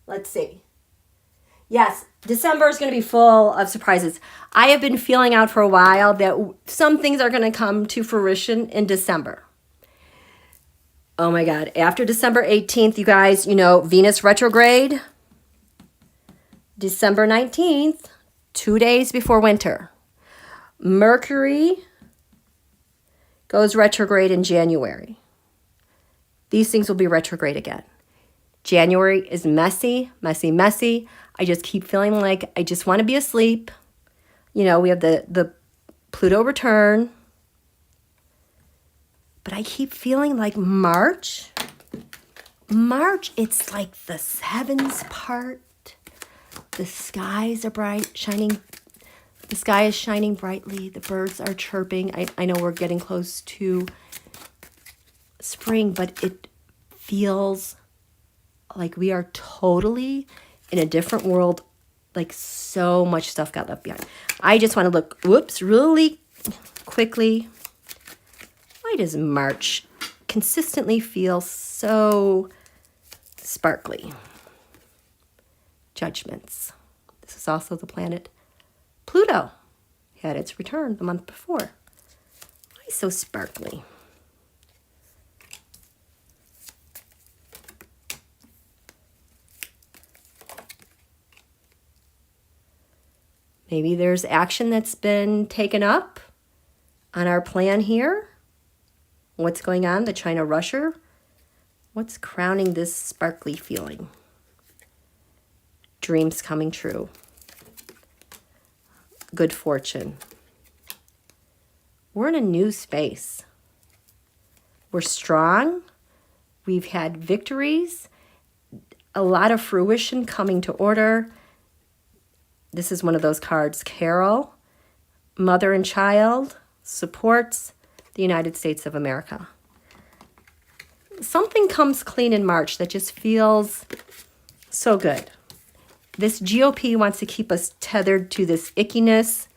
Let's see. Yes, December is going to be full of surprises. I have been feeling out for a while that some things are going to come to fruition in December. Oh my God. After December 18th, you guys, you know, Venus retrograde. December 19th, 2 days before winter. Mercury goes retrograde in January. These things will be retrograde again. January is messy, messy, messy. I just keep feeling like I just want to be asleep. You know, we have the Pluto return. But I keep feeling like March, it's like the sevens part. The skies are bright, shining. The sky is shining brightly. The birds are chirping. I know we're getting close to spring, but it feels like we are totally in a different world. Like so much stuff got left behind. I just want to look, really quickly. Why does March consistently feel so sparkly? Judgments. This is also the planet Pluto. Had its return the month before. Why so sparkly? Maybe there's action that's been taken up on our plan here. What's going on? The China Russia? What's crowning this sparkly feeling? Dreams coming true. Good fortune. We're in a new space. We're strong. We've had victories. A lot of fruition coming to order. This is one of those cards. Carol, mother and child, supports the United States of America. Something comes clean in March that just feels so good. This GOP wants to keep us tethered to this ickiness.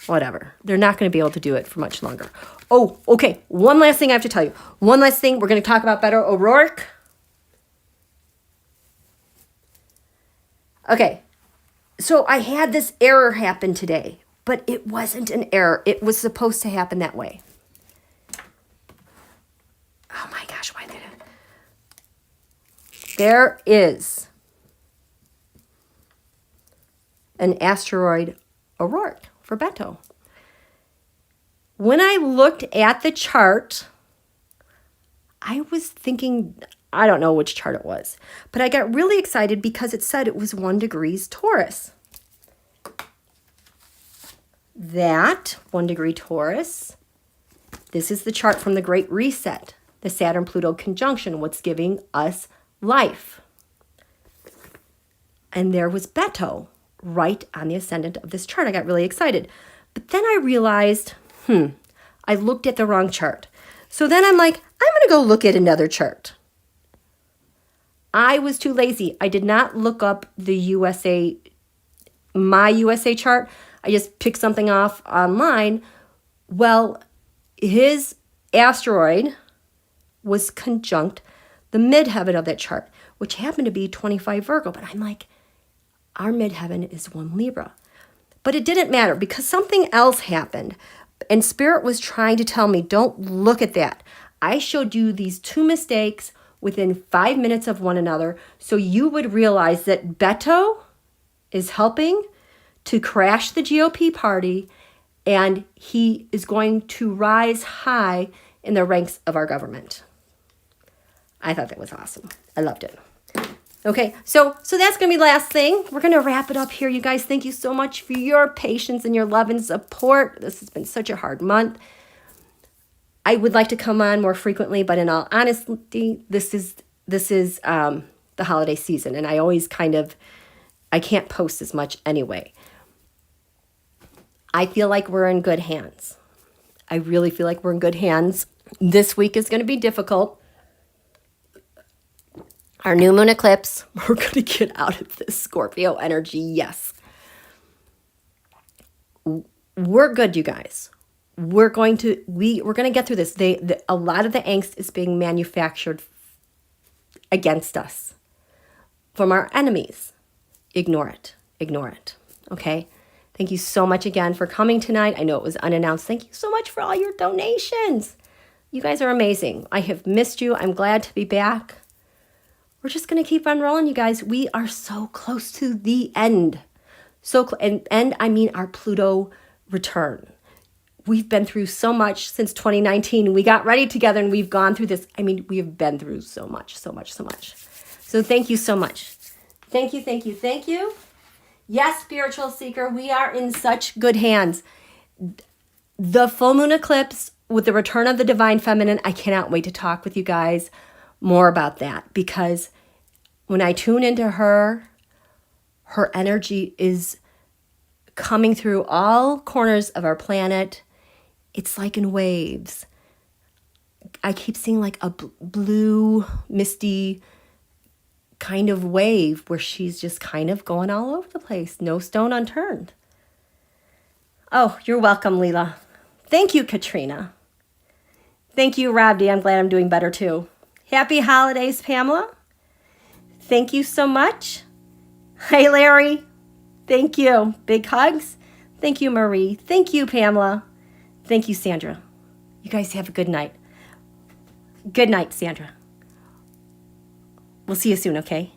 Whatever. They're not going to be able to do it for much longer. Oh, okay. One last thing I have to tell you. One last thing. We're going to talk about Beto O'Rourke. Okay. So I had this error happen today, but it wasn't an error. It was supposed to happen that way. Oh my gosh, why did it? There is an asteroid O'Rourke for Beto. When I looked at the chart, I was thinking, I don't know which chart it was, but I got really excited because it said it was 1 degrees Taurus. That 1 degree Taurus, this is the chart from the Great Reset, the Saturn-Pluto conjunction, what's giving us life. And there was Beto right on the ascendant of this chart. I got really excited. But then I realized, I looked at the wrong chart. So then I'm like, I'm going to go look at another chart. I was too lazy. I did not look up my USA chart. I just picked something off online. Well, his asteroid was conjunct the midheaven of that chart, which happened to be 25 Virgo. But I'm like, our midheaven is 1 Libra. But it didn't matter because something else happened. And Spirit was trying to tell me, don't look at that. I showed you these 2 mistakes within 5 minutes of one another, so you would realize that Beto is helping to crash the GOP party, and he is going to rise high in the ranks of our government. I thought that was awesome. I loved it. Okay, so that's going to be the last thing. We're going to wrap it up here, you guys. Thank you so much for your patience and your love and support. This has been such a hard month. I would like to come on more frequently, but in all honesty, this is the holiday season, and I always I can't post as much anyway. I feel like we're in good hands. I really feel like we're in good hands. This week is going to be difficult. Our new moon eclipse, we're going to get out of this Scorpio energy, yes. We're good, you guys. We're going to get through this. A lot of the angst is being manufactured against us from our enemies. Ignore it. Okay? Thank you so much again for coming tonight. I know it was unannounced. Thank you so much for all your donations. You guys are amazing. I have missed you. I'm glad to be back. We're just going to keep on rolling, you guys. We are so close to the end. And I mean our Pluto return. We've been through so much since 2019. We got ready together and we've gone through this. I mean, we have been through so much. So thank you so much. Thank you. Yes, spiritual seeker, we are in such good hands. The full moon eclipse with the return of the divine feminine, I cannot wait to talk with you guys more about that, because when I tune into her energy is coming through all corners of our planet. It's like in waves. I keep seeing like a blue, misty kind of wave where she's just kind of going all over the place. No stone unturned. Oh, you're welcome, Leela. Thank you, Katrina. Thank you, Rabdi. I'm glad I'm doing better too. Happy holidays, Pamela. Thank you so much. Hey, Larry. Thank you. Big hugs. Thank you, Marie. Thank you, Pamela. Thank you, Sandra. You guys have a good night. Good night, Sandra. We'll see you soon, okay?